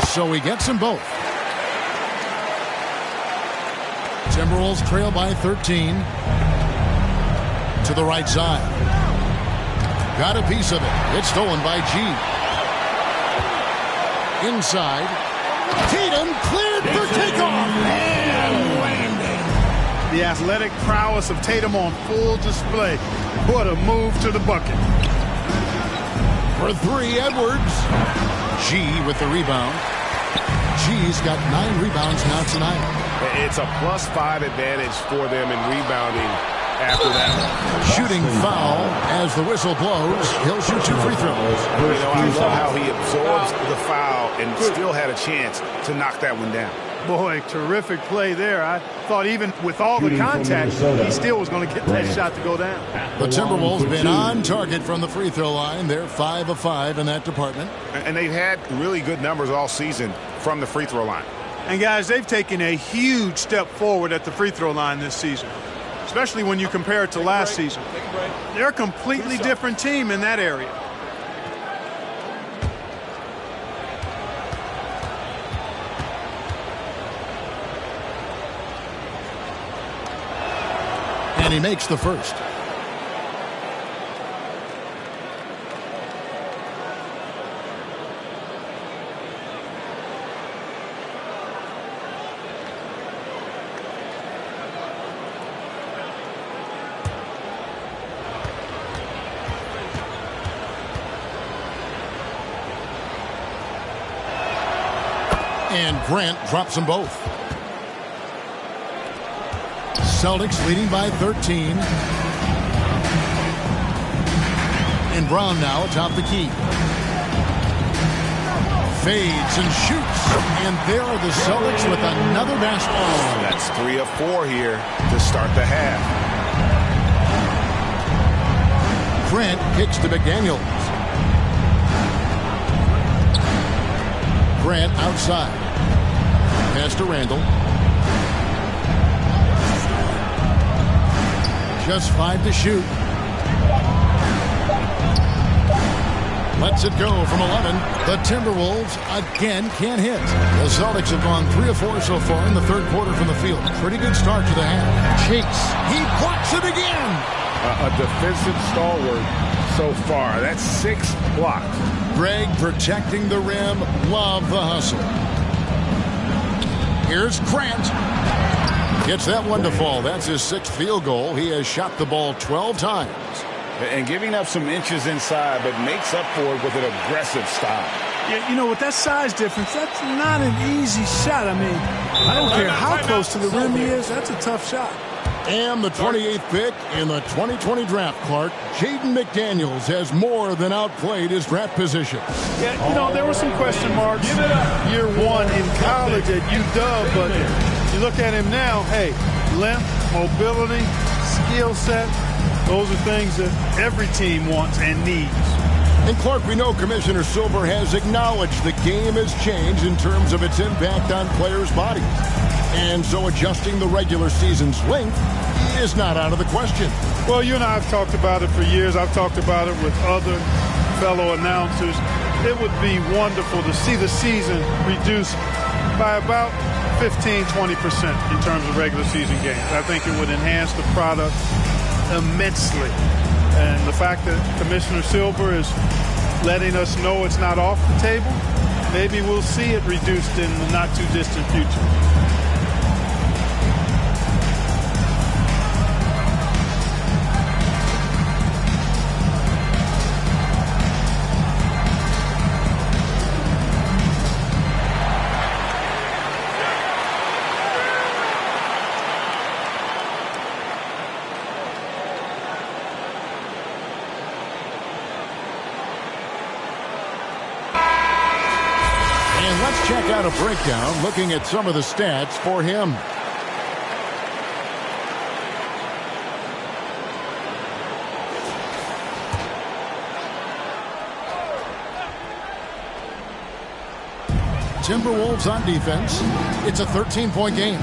S4: So he gets them both. Timberwolves trail by 13. To the right side. Got a piece of it. It's stolen by G. Inside. Tatum cleared for takeoff. And landing.
S5: The athletic prowess of Tatum on full display. What a move to the bucket.
S4: For 3, Edwards. G with the rebound. G's got 9 rebounds now tonight.
S11: It's a +5 advantage for them in rebounding after that.
S4: Shooting foul as the whistle blows. He'll shoot 2 free throws.
S11: You know, I love how he absorbs the foul and still had a chance to knock that one down.
S5: Boy, terrific play there. I thought even with all the contact, he still was going to get that shot to go down.
S4: The Timberwolves been on target from the free throw line. They're 5 of 5 in that department.
S11: And they've had really good numbers all season from the free throw line.
S5: And, guys, they've taken a huge step forward at the free throw line this season, especially when you compare it to last season. They're a completely different team in that area.
S4: And he makes the first. And Grant drops them both. Celtics leading by 13. And Brown now atop the key. Fades and shoots. And there are the Celtics with another basket.
S11: That's 3 of 4 here to start the half.
S4: Grant kicks to McDaniels. Grant outside. Pass to Randall. Just 5 to shoot. Lets it go from 11. The Timberwolves again can't hit. The Celtics have gone 3 of 4 so far in the third quarter from the field. Pretty good start to the half. Cheeks. He blocks it again.
S11: A defensive stalwart so far. That's 6 blocks.
S4: Greg protecting the rim. Love the hustle. Here's Grant. Gets that one to fall. That's his 6th field goal. He has shot the ball 12 times.
S6: And giving up some inches inside, but makes up for it with an aggressive style.
S5: Yeah, you know, with that size difference, that's not an easy shot. I mean, I don't care how close to the rim he is. That's a tough shot.
S4: And the 28th pick in the 2020 draft, Clark, Jaden McDaniels has more than outplayed his draft position.
S5: Yeah, you know, there were some question marks year 1 in college at UW, but you look at him now, hey, length, mobility, skill set, those are things that every team wants and needs.
S4: And Clark, we know Commissioner Silver has acknowledged the game has changed in terms of its impact on players' bodies. And so adjusting the regular season's length is not out of the question.
S5: Well, you and I have talked about it for years. I've talked about it with other fellow announcers. It would be wonderful to see the season reduced by about 15, 20% in terms of regular season games. I think it would enhance the product immensely. And the fact that Commissioner Silver is letting us know it's not off the table, maybe we'll see it reduced in the not too distant future.
S4: Let's check out a breakdown looking at some of the stats for him. Timberwolves on defense. It's a 13-point game.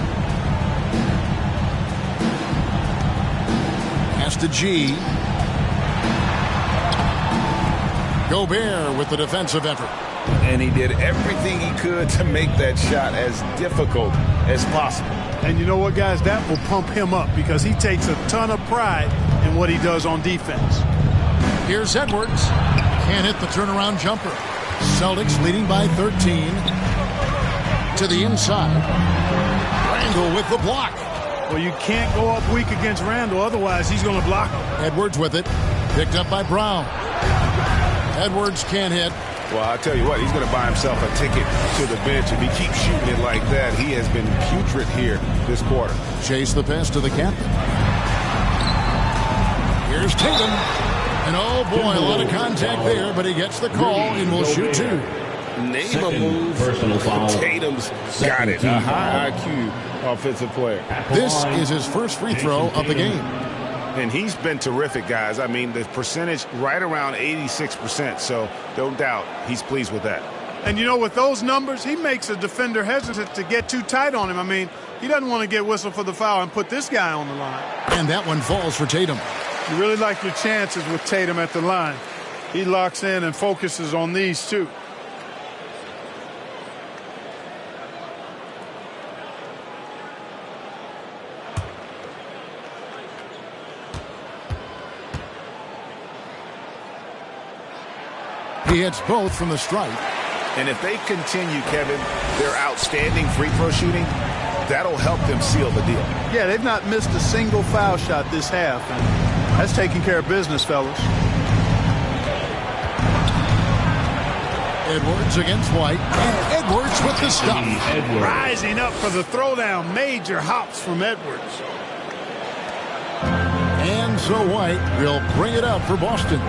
S4: Pass to G. Gobert with the defensive effort.
S6: And he did everything he could to make that shot as difficult as possible.
S5: And you know what, guys? That will pump him up because he takes a ton of pride in what he does on defense.
S4: Here's Edwards. Can't hit the turnaround jumper. Celtics leading by 13. To the inside. Randall with the block.
S5: Well, you can't go up weak against Randall, otherwise he's going to block him.
S4: Edwards with it. Picked up by Brown. Edwards can't hit.
S11: Well, I'll tell you what, he's going to buy himself a ticket to the bench. If he keeps shooting it like that, he has been putrid here this quarter.
S4: Chase the pass to the captain. Here's Tatum. And oh boy, a lot of contact there, but he gets the call and will shoot two.
S6: Name a move.
S7: Personal foul.
S6: Tatum's got it. A high IQ offensive player.
S4: This is his first free throw of the game.
S11: And he's been terrific, guys. I mean, the percentage right around 86%, so no doubt he's pleased with that.
S5: And, you know, with those numbers, he makes a defender hesitant to get too tight on him. I mean, he doesn't want to get whistled for the foul and put this guy on the line.
S4: And that one falls for Tatum.
S5: You really like your chances with Tatum at the line. He locks in and focuses on these two.
S4: He hits both from the stripe.
S11: And if they continue, Kevin, their outstanding free throw shooting, that'll help them seal the deal.
S5: Yeah, they've not missed a single foul shot this half. And that's taking care of business, fellas.
S4: Edwards against White. And Edwards with the stuff.
S5: Rising up for the throwdown. Major hops from Edwards.
S4: And so White will bring it up for Boston.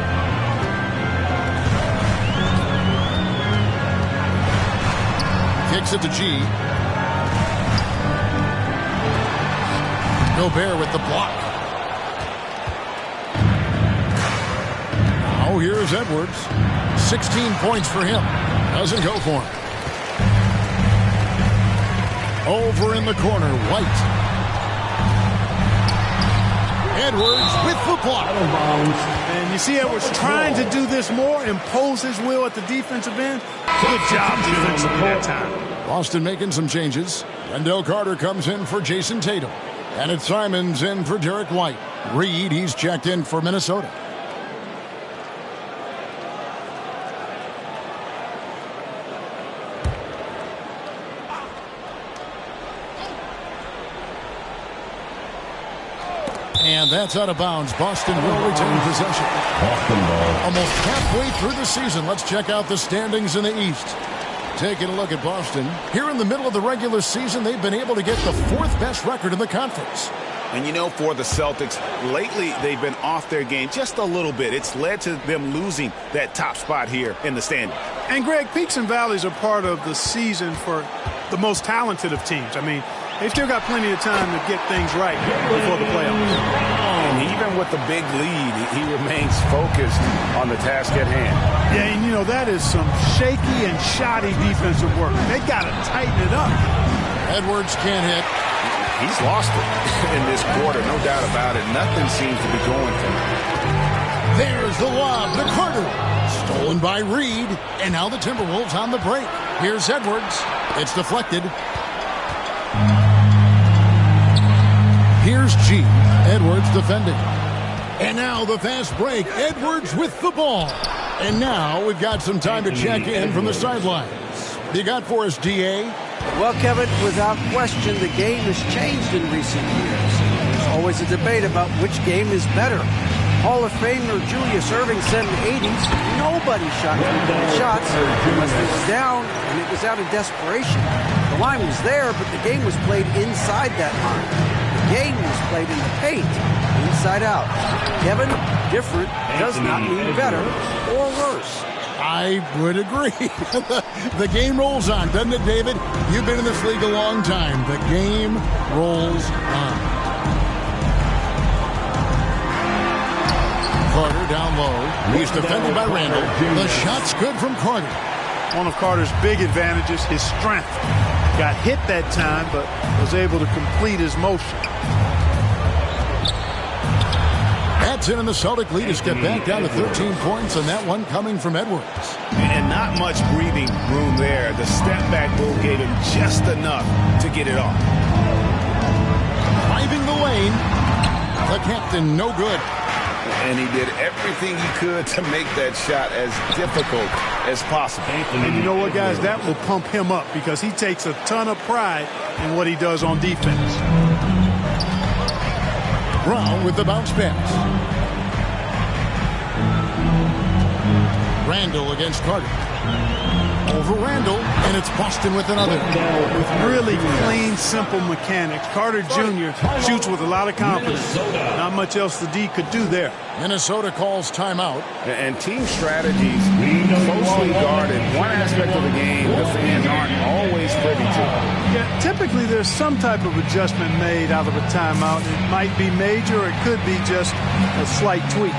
S4: Kicks it to G. Gobert with the block. Now here's Edwards. 16 points for him. Doesn't go for him. Over in the corner, White. Edwards with the block.
S5: And you see Edwards trying to do this more, impose his will at the defensive end. Good job defensively that time.
S4: Boston making some changes. Wendell Carter comes in for Jason Tatum. And it's Simons in for Derek White. Reed, he's checked in for Minnesota. And that's out of bounds. Boston will retain possession. Almost halfway through the season. Let's check out the standings in the East. Taking a look at Boston. Here in the middle of the regular season, they've been able to get the fourth best record in the conference.
S11: And you know, for the Celtics, lately they've been off their game just a little bit. It's led to them losing that top spot here in the standings.
S5: And Greg, peaks and valleys are part of the season for the most talented of teams. I mean, they've still got plenty of time to get things right before the playoffs.
S11: And even with the big lead, he remains focused on the task at hand.
S5: Yeah, and you know, that is some shaky and shoddy defensive work. They got to tighten it up.
S4: Edwards can't hit.
S11: He's lost it in this quarter, no doubt about it. Nothing seems to be going for him.
S4: There's the lob to Carter. Stolen by Reed. And now the Timberwolves on the break. Here's Edwards. It's deflected. Here's G. Edwards defending. And now the fast break. Edwards with the ball. And now we've got some time to check in from the sidelines. You got for us, DA?
S9: Well, Kevin, without question, the game has changed in recent years. There's always a debate about which game is better. Hall of Famer Julius Erving said in the 80s, nobody shot 3 shots unless they were down, and it was out of desperation. The line was there, but the game was played inside that line. The game was played in the paint, inside out. Kevin, different does not mean better or worse.
S4: I would agree. The game rolls on, doesn't it, David? You've been in this league a long time. The game rolls on. Carter down low. He's defended by Randall. The shot's good from Carter.
S5: One of Carter's big advantages, his strength. Got hit that time, but was able to complete his motion.
S4: That's in, and the Celtic lead has get back down to 13 points, and that one coming from Edwards.
S8: And not much breathing room there. The step back move gave him just enough to get it off.
S4: Driving the lane. The captain, no good.
S6: And he did everything he could to make that shot as difficult as possible.
S5: And you know what, guys? That will pump him up because he takes a ton of pride in what he does on defense.
S4: Brown with the bounce pass. Randall against Carter. Over Randall, and it's Boston with another.
S5: With really clean, simple mechanics, Carter Jr. shoots with a lot of confidence. Not much else the D could do there.
S4: Minnesota calls timeout.
S6: And team strategies closely guarded. One aspect of the game the fans aren't always privy to.
S5: Yeah, typically there's some type of adjustment made out of a timeout. It might be major, or it could be just a slight tweak.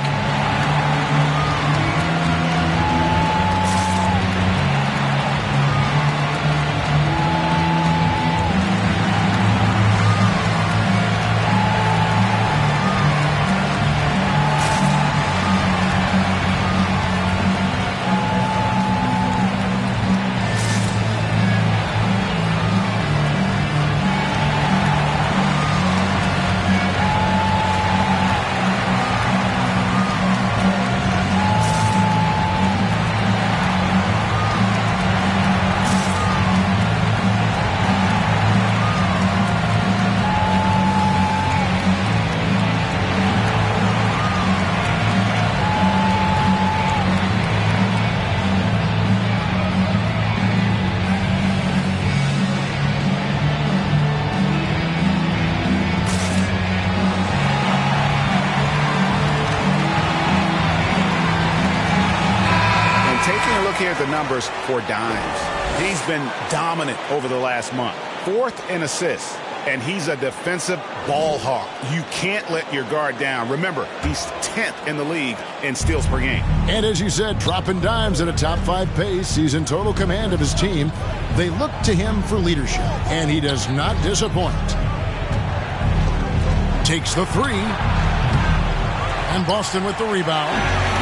S8: Here at the numbers for Dimes. He's been dominant over the last month. 4th in assists, and he's a defensive ball hawk. You can't let your guard down. Remember, he's 10th in the league in steals per game.
S4: And as you said, dropping dimes at a top 5 pace. He's in total command of his team. They look to him for leadership, and he does not disappoint. Takes the 3. And Boston with the rebound.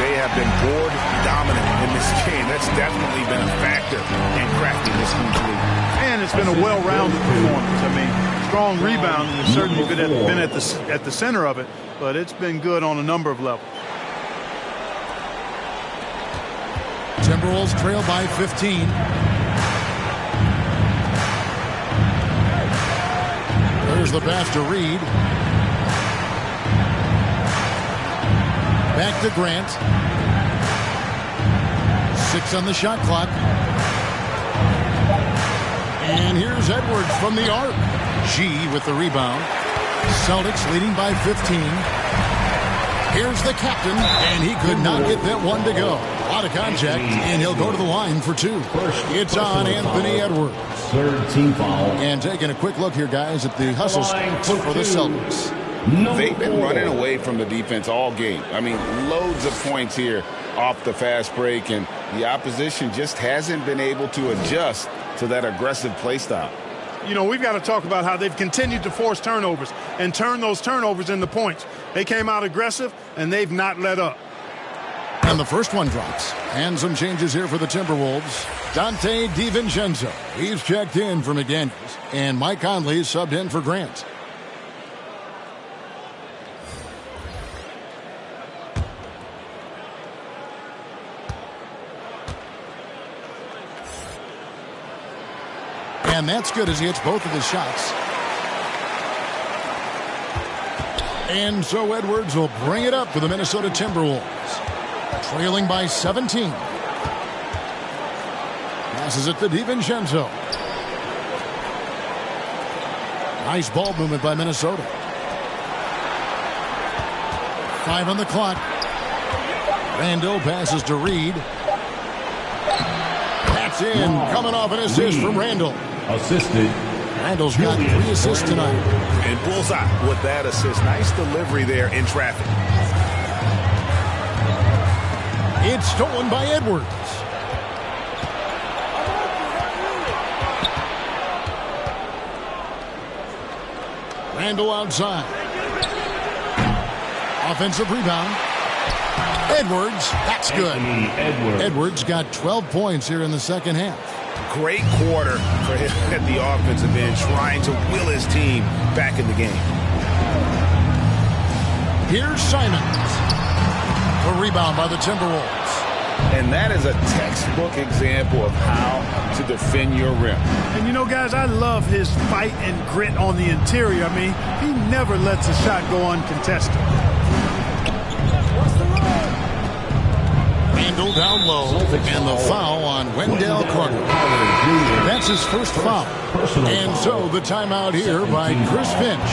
S8: They have been board dominant in this game. That's definitely been a factor in crafting this huge lead.
S5: And it's been a well-rounded performance. I mean, strong rebound has certainly been at the center of it, but it's been good on a number of levels.
S4: Timberwolves trail by 15. There's the pass to Reed. Back to Grant. 6 on the shot clock. And here's Edwards from the arc. G with the rebound. Celtics leading by 15. Here's the captain, and he could not get that one to go. Out of contact, and he'll go to the line for 2. It's on Anthony Edwards.
S7: 3rd team foul.
S4: And taking a quick look here, guys, at the hustle for the Celtics.
S6: They've been running away from the defense all game. I mean, loads of points here off the fast break, and the opposition just hasn't been able to adjust to that aggressive play style.
S5: You know, we've got to talk about how they've continued to force turnovers and turn those turnovers into points. They came out aggressive, and they've not let up.
S4: And the first one drops. And some changes here for the Timberwolves. Dante DiVincenzo. He's checked in for McDaniels. And Mike Conley subbed in for Grant. And that's good as he hits both of his shots. And so Edwards will bring it up for the Minnesota Timberwolves. Trailing by 17. Passes it to DiVincenzo. Nice ball movement by Minnesota. 5 on the clock. Randle passes to Reed. That's in. Coming off an assist from Randle.
S7: Assisted.
S4: Randle's got 3 assists tonight.
S8: And bullseye with that assist. Nice delivery there in traffic.
S4: It's stolen by Edwards. Randle outside. Offensive rebound. Edwards, that's good. Edwards got 12 points here in the second half.
S8: Great quarter for him at the offensive end, trying to will his team back in the game.
S4: Here's Simons. A rebound by the Timberwolves.
S6: And that is a textbook example of how to defend your rim.
S5: And you know, guys, I love his fight and grit on the interior. I mean, he never lets a shot go uncontested.
S4: Randle down low, and the foul on Wendell Carter. That's his first foul. And so the timeout here by Chris Finch.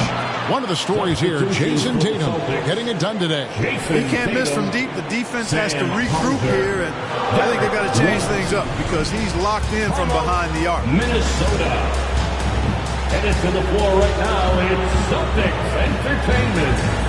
S4: One of the stories here, Jason Tatum getting it done today.
S5: He can't miss from deep. The defense has to regroup here, and I think they've got to change things up because he's locked in from behind the arc.
S7: Minnesota. Headed to the floor right now, it's Celtics Entertainment.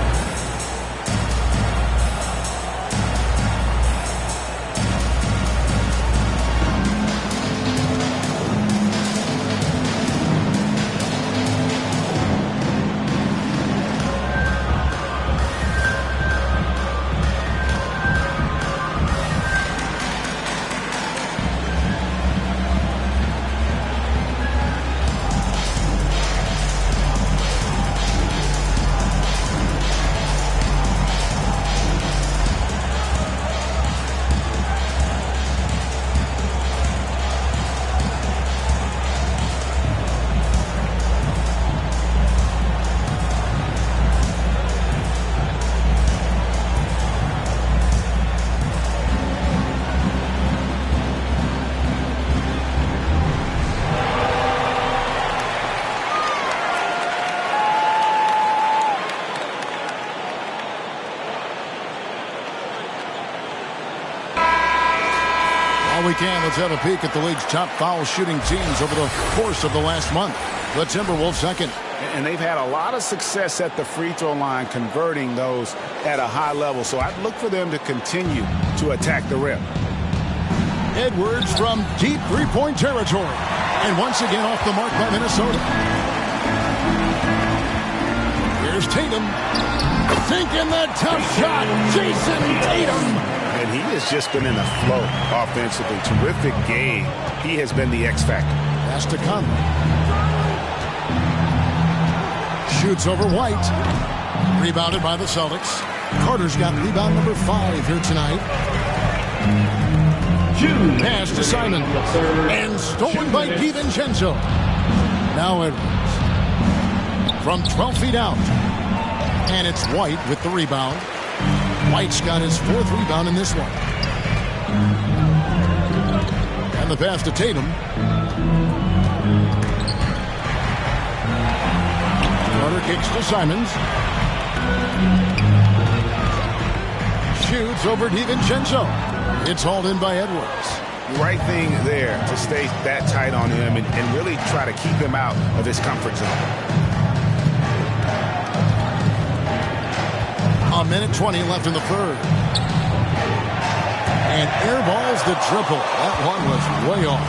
S4: Let's have a peek at the league's top foul shooting teams over the course of the last month. The Timberwolves second.
S8: And they've had a lot of success at the free throw line, converting those at a high level. So I'd look for them to continue to attack the rim.
S4: Edwards from deep three-point territory. And once again off the mark by Minnesota. Here's Tatum. Thinking that tough shot. Jason Tatum.
S8: And he has just been in a flow offensively. Terrific game. He has been the X factor.
S4: Has to come. Shoots over White. Rebounded by the Celtics. Carter's got rebound number 5 here tonight. Pass to Simon. And stolen by DiVincenzo. Now Edwards. From 12 feet out. And it's White with the rebound. White's got his 4th rebound in this one. And the pass to Tatum. Carter kicks to Simons. Shoots over DiVincenzo. It's hauled in by Edwards.
S8: The right thing there to stay that tight on him and really try to keep him out of his comfort zone.
S4: A minute 20 left in the third. And airballs the triple. That one was way off.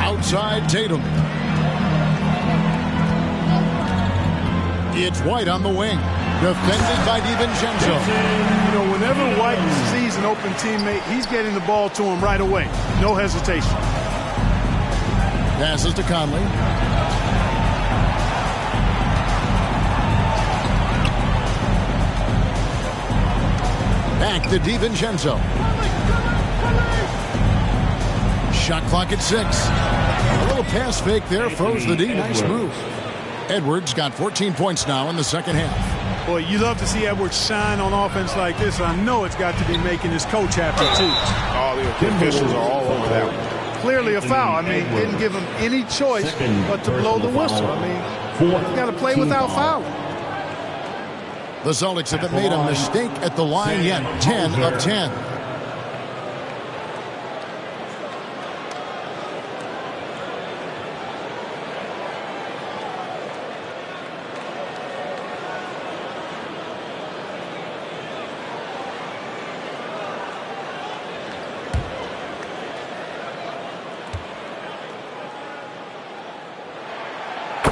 S4: Outside Tatum. It's White on the wing. Defended by DiVincenzo.
S5: You know, whenever White sees an open teammate, he's getting the ball to him right away. No hesitation.
S4: Passes to Conley. Back to DiVincenzo. Shot clock at 6. A little pass fake there, froze the D. Nice move. Edwards got 14 points now in the second half.
S5: Boy, you love to see Edwards shine on offense like this. I know it's got to be making his coach happy, too.
S11: Oh, the officials are all over that one.
S5: Clearly a foul. I mean, didn't give him any choice but to blow the whistle. I mean, you got to play without fouling.
S4: The Celtics haven't made a mistake at the line yet. 10 of 10.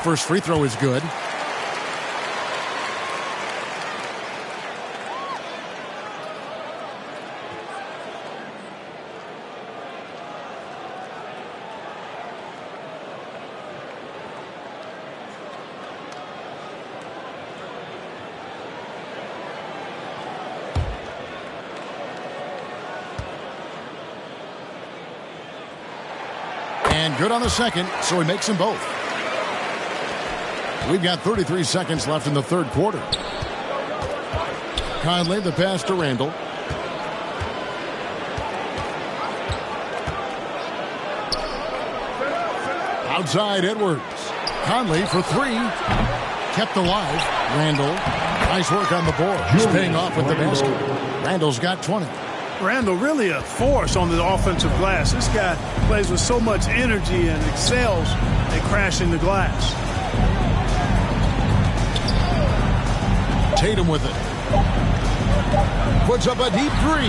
S4: First free throw is good. And good on the second, so he makes them both. We've got 33 seconds left in the third quarter. Conley, the pass to Randall. Outside Edwards. Conley for 3. Kept alive. Randall. Nice work on the board. He's paying off with the basket. Randall's got 20.
S5: Randall really a force on the offensive glass. This guy plays with so much energy and excels at crashing the glass.
S4: Tatum with it. Puts up a deep 3.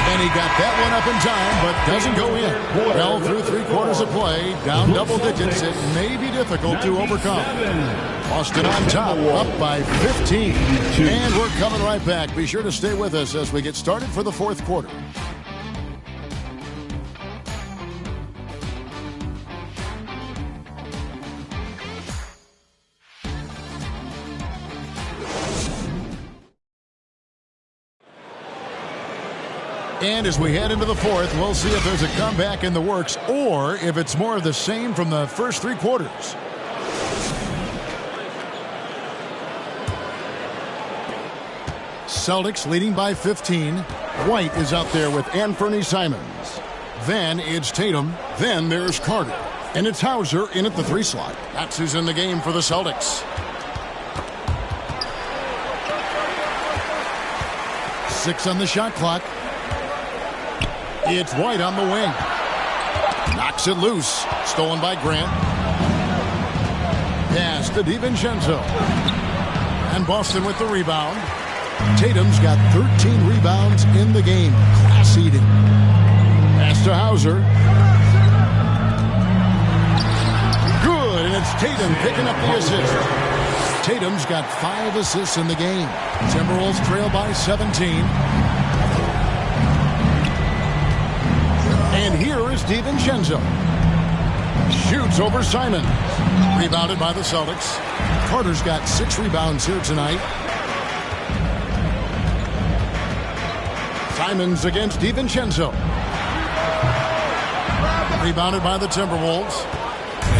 S4: And he got that one up in time, but doesn't go in. Well, through 3 quarters of play, down double digits, it may be difficult to overcome. Boston on top, up by 15. And we're coming right back. Be sure to stay with us as we get started for the fourth quarter. And as we head into the fourth, we'll see if there's a comeback in the works or if it's more of the same from the first 3 quarters. Celtics leading by 15. White is out there with Anthony Simons. Then it's Tatum. Then there's Carter. And it's Hauser in at the 3 slot. That's who's in the game for the Celtics. 6 on the shot clock. It's White on the wing. Knocks it loose. Stolen by Grant. Pass to DiVincenzo. And Boston with the rebound. Tatum's got 13 rebounds in the game. Class eating. Pass to Hauser. Good, and it's Tatum picking up the assist. Tatum's got 5 assists in the game. Timberwolves trail by 17. And here is DiVincenzo. Shoots over Simon. Rebounded by the Celtics. Carter's got 6 rebounds here tonight. Simons against DiVincenzo. Rebounded by the Timberwolves.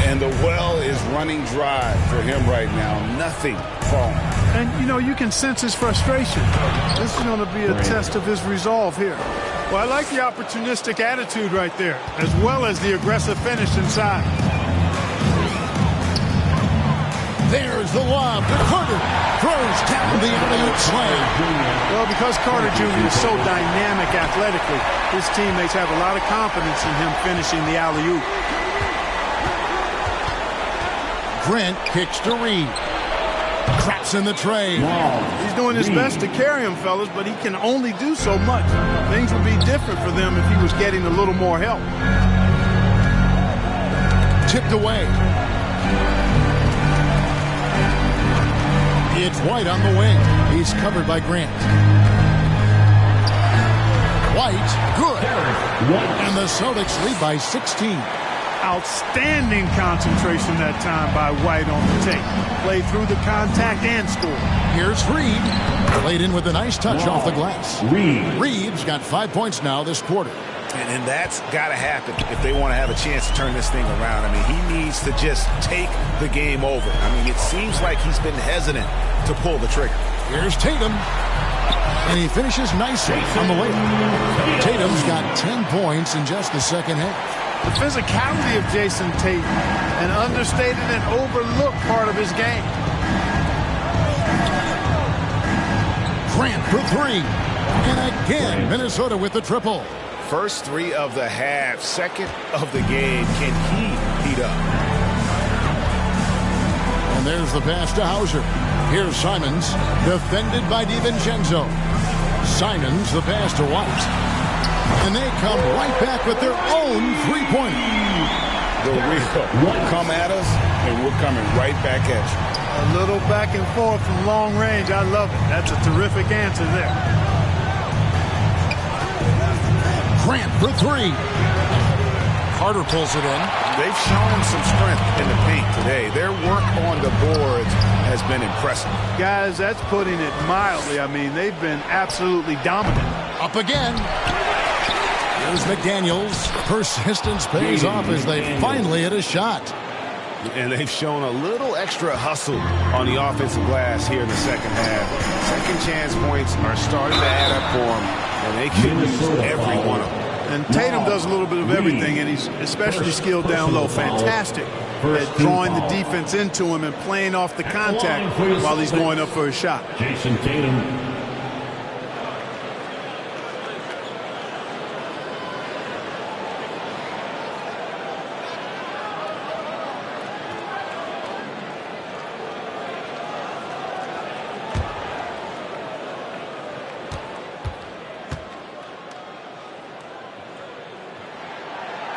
S6: And the well is running dry for him right now. Nothing falling.
S5: And, you know, you can sense his frustration. This is going to be a test of his resolve here. Well, I like the opportunistic attitude right there, as well as the aggressive finish inside.
S4: There's the lob to Carter. Throws down the alley-oop slam.
S5: Well, because Carter Jr. is so dynamic athletically, his teammates have a lot of confidence in him finishing the alley-oop.
S4: Grant kicks to Reed. Traps in the tray.
S5: He's doing his best to carry him, fellas, but he can only do so much. Things would be different for them if he was getting a little more help.
S4: Tipped away. It's White on the wing. He's covered by Grant. White, good. And the Celtics lead by 16.
S5: Outstanding concentration that time by White on the tape. Played through the contact and scored.
S4: Here's Reed. Played in with a nice touch off the glass. Reed's got 5 points now this quarter.
S8: And that's got to happen if they want to have a chance to turn this thing around. I mean, he needs to just take the game over. I mean, it seems like he's been hesitant to pull the trigger.
S4: Here's Tatum. And he finishes nicely on the layup. Tatum's got 10 points in just the second half.
S5: The physicality of Jason Tatum, an understated and overlooked part of his game.
S4: Grant for three. And again, Minnesota with the triple.
S8: First three of the half, second of the game. Can he heat up?
S4: And there's the pass to Hauser. Here's Simons, defended by DiVincenzo. Simons, the pass to White. And they come right back with their own three-pointer.
S8: The real come at us, and we're coming right back at you.
S5: A little back and forth from long range. I love it. That's a terrific answer there.
S4: Grant for three. Carter pulls it in.
S8: They've shown some strength in the paint today. Their work on the boards has been impressive.
S5: Guys, that's putting it mildly. I mean, they've been absolutely dominant.
S4: Up again. Here's McDaniels. Persistence pays off as they finally hit a shot.
S8: And they've shown a little extra hustle on the offensive glass here in the second half. Second chance points are starting to add up for them, and they can use every one of them.
S5: And Tatum does a little bit of everything, and he's especially skilled down low. Fantastic at drawing the defense into him and playing off the contact while he's going up for a shot.
S7: Jason Tatum.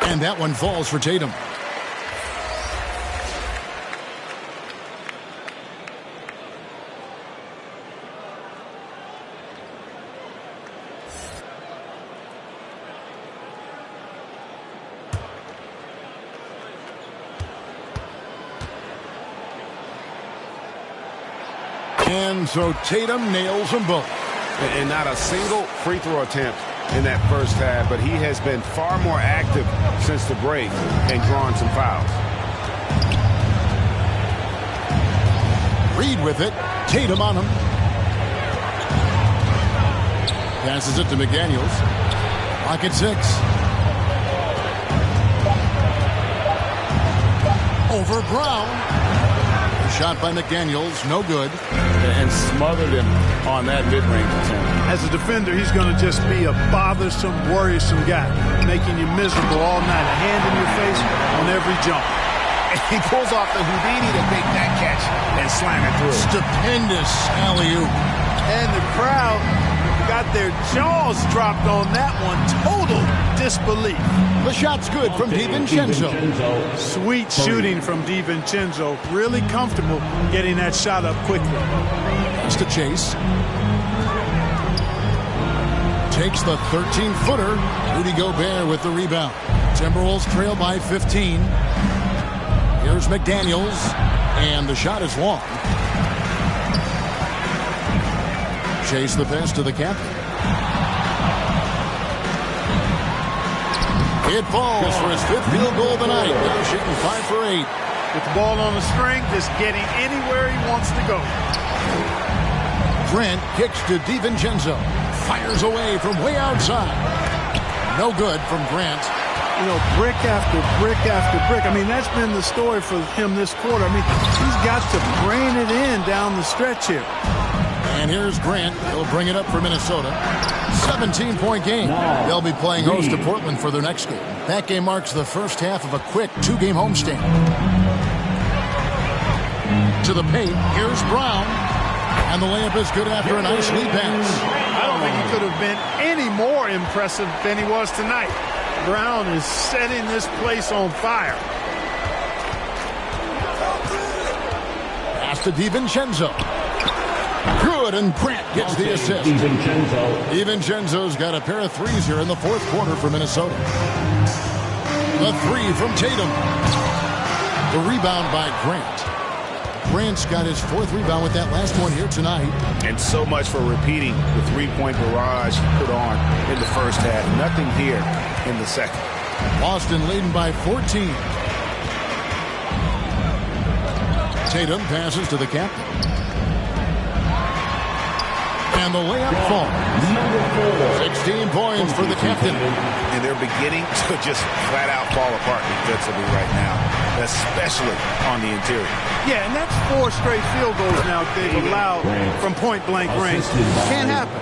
S4: And that one falls for Tatum. And so Tatum nails them both.
S8: And not a single free throw attempt in that first half, but he has been far more active since the break and drawn some fouls.
S4: Reed with it. Tatum on him. Passes it to McDaniels. Clock at 6. Over Brown. A shot by McDaniels. No good.
S6: And smothered him on that mid-range attempt.
S5: As a defender, he's going to just be a bothersome, worrisome guy, making you miserable all night. A hand in your face on every jump.
S8: And he pulls off the Houdini to make that catch and slam it through.
S4: Stupendous alley-oop.
S5: And the crowd got their jaws dropped on that one. Total disbelief.
S4: The shot's good from DiVincenzo.
S5: Sweet shooting from DiVincenzo. Really comfortable getting that shot up quickly.
S4: Just a chase. Takes the 13-footer. Rudy Gobert with the rebound. Timberwolves trail by 15. Here's McDaniels. And the shot is long. Chase the pass to the captain. It falls for his 5th field goal of the night. Now shooting 5 for 8.
S5: With the ball on the string, just getting anywhere he wants to go.
S4: Grant kicks to DiVincenzo. Fires away from way outside. No good from Grant.
S5: You know, brick after brick after brick. I mean, that's been the story for him this quarter. I mean, he's got to brain it in down the stretch here.
S4: And here's Grant. He'll bring it up for Minnesota. 17-point game. They'll be playing host to Portland for their next game. That game marks the first half of a quick 2-game homestand. To the paint. Here's Brown. And the layup is good after a nice lead pass.
S5: I don't think he could have been any more impressive than he was tonight. Brown is setting this place on fire.
S4: Pass to DiVincenzo. Good, and Grant gets the assist. DiVincenzo's got a pair of threes here in the 4th quarter for Minnesota. The 3 from Tatum. The rebound by Grant. Grant's got his 4th rebound with that last one here tonight.
S8: And so much for repeating the three-point barrage he put on in the first half. Nothing here in the second.
S4: Boston leading by 14. Tatum passes to the captain. And the layup falls. 16 points for the captain.
S8: And they're beginning to just flat out fall apart defensively right now, especially on the interior.
S5: Yeah, and that's 4 straight field goals now they've allowed from point-blank range. Can't happen.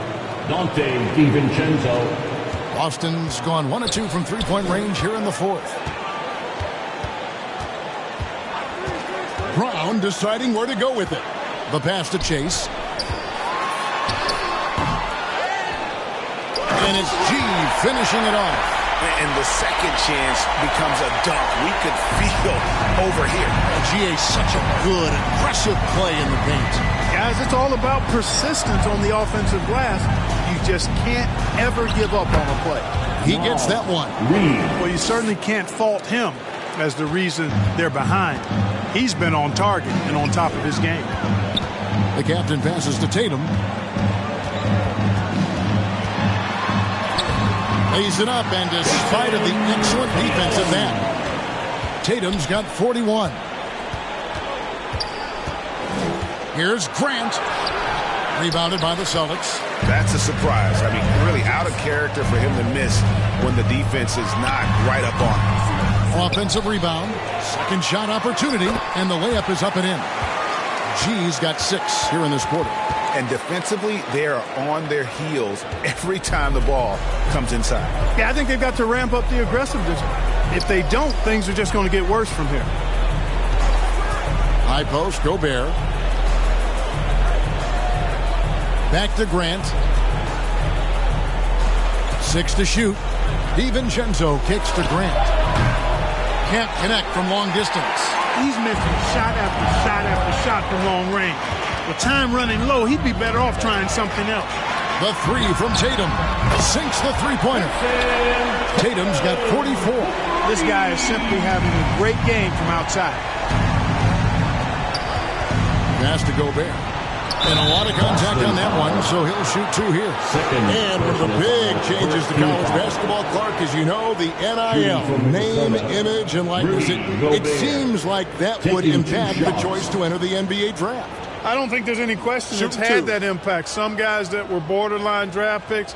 S7: Dante DiVincenzo.
S4: Boston's gone 1 of 2 from three-point range here in the 4th. Brown deciding where to go with it. The pass to Chase. And it's G finishing it off.
S8: And the second chance becomes a dunk. We could feel over here.
S4: GA, such a good, aggressive play in the paint.
S5: Guys, it's all about persistence on the offensive glass. You just can't ever give up on a play.
S4: He gets that one.
S5: Well, you certainly can't fault him as the reason they're behind. He's been on target and on top of his game.
S4: The captain passes to Tatum. Lays it up, and despite of the excellent defense of that, Tatum's got 41. Here's Grant. Rebounded by the Celtics.
S8: That's a surprise. I mean, really out of character for him to miss when the defense is not right up on him.
S4: Offensive rebound. Second shot opportunity, and the layup is up and in. G's got 6 here in this quarter.
S8: And defensively, they are on their heels every time the ball comes inside.
S5: Yeah, I think they've got to ramp up the aggressiveness. If they don't, things are just going to get worse from here.
S4: High post, Gobert. Back to Grant. 6 to shoot. DiVincenzo kicks to Grant. Can't connect from long distance.
S5: He's missing shot after shot after shot from long range. With time running low, he'd be better off trying something else.
S4: The 3 from Tatum. Sinks the three-pointer. Tatum's got 44.
S5: This guy is simply having a great game from outside.
S4: Pass to Gobert. And a lot of contact on that one, so he'll shoot 2 here. And one of the big changes to college basketball, Clark, as you know, the NIL, name, image, and likeness. It seems like that would impact the choice to enter the NBA draft.
S5: I don't think there's any question it's had that impact. Some guys that were borderline draft picks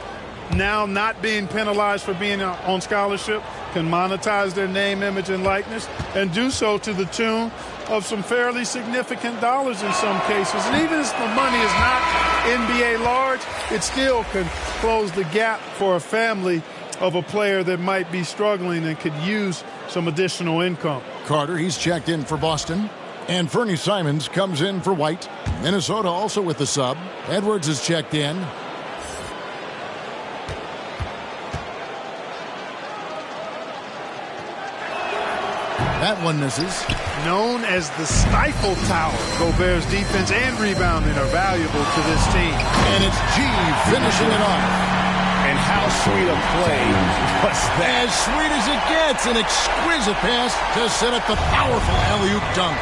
S5: now not being penalized for being on scholarship can monetize their name, image, and likeness and do so to the tune of some fairly significant dollars in some cases. And even if the money is not NBA large, it still can close the gap for a family of a player that might be struggling and could use some additional income.
S4: Carter, he's checked in for Boston. And Fernie Simons comes in for White. Minnesota also with the sub. Edwards is checked in. That one misses.
S5: Known as the Stifle Tower, Gobert's defense and rebounding are valuable to this team.
S4: And it's G finishing it off.
S8: And how sweet a play was that?
S4: As sweet as it gets, an exquisite pass to set up the powerful alley-oop dunk.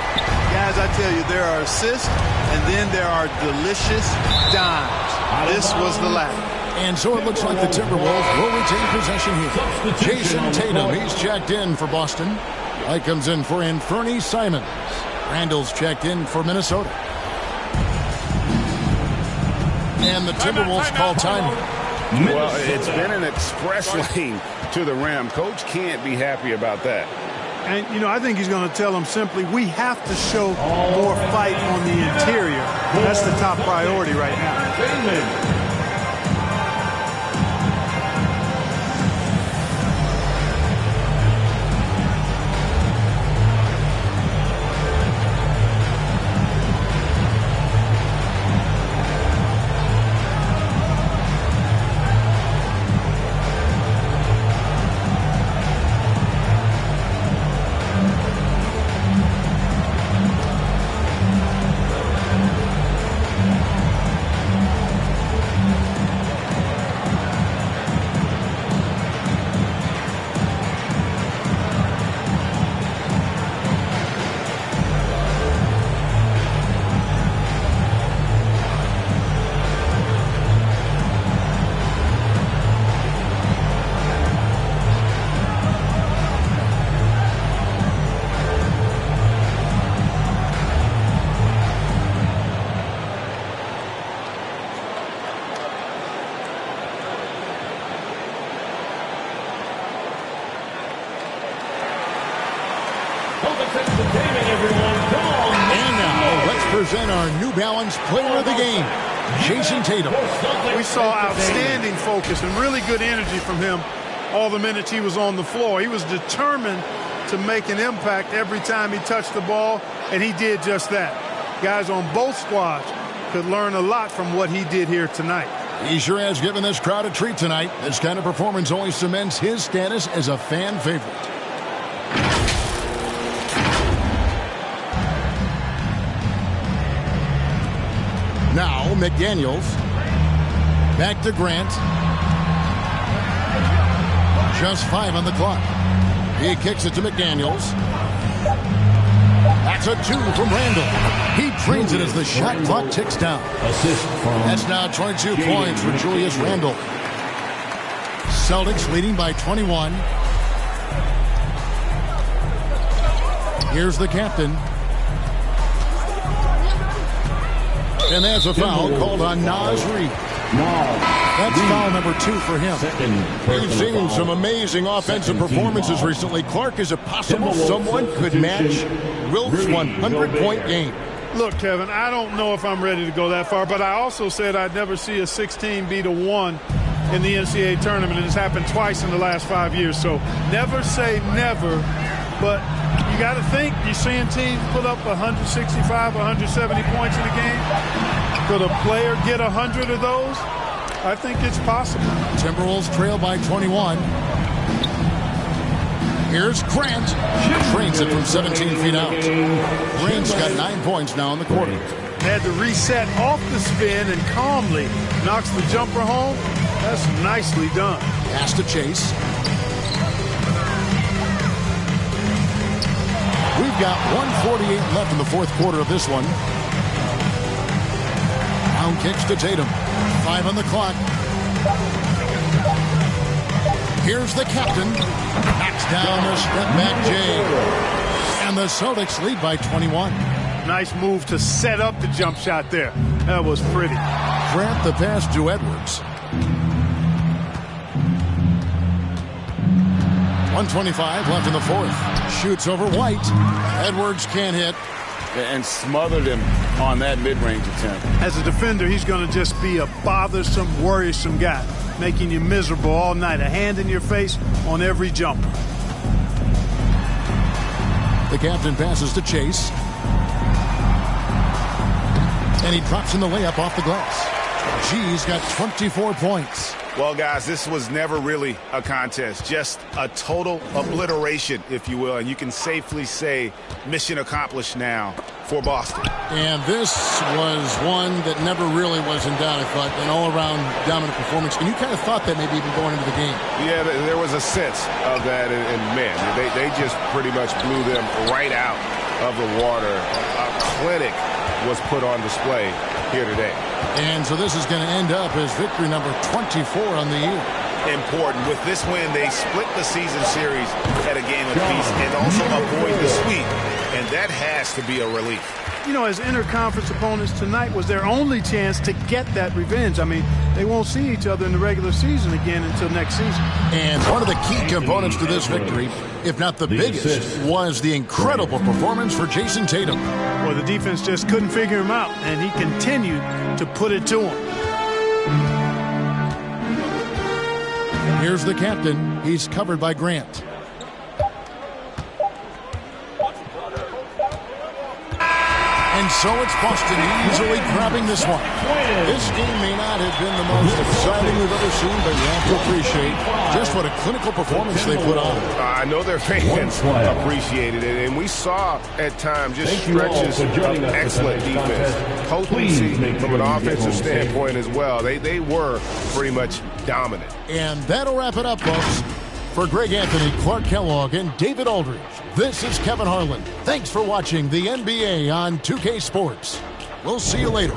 S5: Guys, I tell you, there are assists, and then there are delicious dimes. This was the latter.
S4: And so it looks like the Timberwolves will retain possession here. Jason Tatum, he's checked in for Boston. White comes in for Fernie Simons. Randall's checked in for Minnesota. And the Timberwolves call time.
S6: Well, it's been an express lane to the rim. Coach can't be happy about that.
S5: And, you know, I think he's going to tell them simply, we have to show more fight on the interior. That's the top priority right now.
S4: present our New Balance Player of the Game, Jayson Tatum.
S5: We saw outstanding focus and really good energy from him all the minutes he was on the floor. He was determined to make an impact every time he touched the ball, and he did just that. Guys on both squads could learn a lot from what he did here tonight.
S4: He sure has given this crowd a treat tonight. This kind of performance only cements his status as a fan favorite. Now McDaniels. Back to Grant. Just 5 on the clock. He kicks it to McDaniels. That's a 2 from Randall. He drains it as the shot clock ticks down. That's now 22 points for Julius Randle. Celtics leading by 21. Here's the captain. And there's a foul called on Naz Reid. That's foul number 2 for him. We've seen some amazing offensive performances recently. Clark, is it possible someone could match Wilt's 100-point game?
S5: Look, Kevin, I don't know if I'm ready to go that far, but I also said I'd never see a 16 beat a 1 in the NCAA tournament, and it's happened twice in the last 5 years. So never say never, but you got to think you're seeing teams put up 165, 170 points in a game. Could a player get 100 of those? I think it's possible.
S4: Timberwolves trail by 21. Here's Grant. Trains it from 17 feet out. Grant's got 9 points now in the quarter.
S5: Had to reset off the spin and calmly knocks the jumper home. That's nicely done.
S4: Pass to Chase. We've got 1:48 left in the fourth quarter of this one. Down kicks to Tatum. 5 on the clock. Here's the captain. Knocks down the step back J. And the Celtics lead by 21.
S5: Nice move to set up the jump shot there. That was pretty.
S4: Grant the pass to Edwards. 1:25 left in the fourth. Shoots over White. Edwards can't hit.
S6: And smothered him on that mid-range attempt.
S5: As a defender, he's going to just be a bothersome, worrisome guy, making you miserable all night. A hand in your face on every jumper.
S4: The captain passes to Chase. And he drops in the layup off the glass. G's got 24 points.
S8: Well, guys, this was never really a contest, just a total obliteration, if you will. And you can safely say mission accomplished now for Boston.
S4: And this was one that never really was in doubt, I thought, an all-around dominant performance. And you kind of thought that maybe even going into the game.
S11: Yeah, there was a sense of that. And man, they just pretty much blew them right out of the water. A clinic was put on display here today.
S4: And so this is going to end up as victory number 24 on the year.
S8: Important. With this win, they split the season series at a game apiece and also avoid the sweep. And that has to be a relief.
S5: You know, as interconference opponents, tonight was their only chance to get that revenge. I mean, they won't see each other in the regular season again until next season.
S4: And one of the key components to this victory, if not the biggest, was the incredible performance for Jayson Tatum.
S5: Well, the defense just couldn't figure him out, and he continued to put it to him.
S4: Here's the captain. He's covered by Grant. And so it's Boston easily grabbing this one. This game may not have been the most exciting we've ever seen, but you have to appreciate just what a clinical performance they put on.
S11: I know their fans appreciated it, and we saw at times just stretches of excellent defense. Potency from an offensive standpoint as well. They were pretty much dominant.
S4: And that'll wrap it up, folks. For Greg Anthony, Clark Kellogg, and David Aldridge, this is Kevin Harlan. Thanks for watching the NBA on 2K Sports. We'll see you later.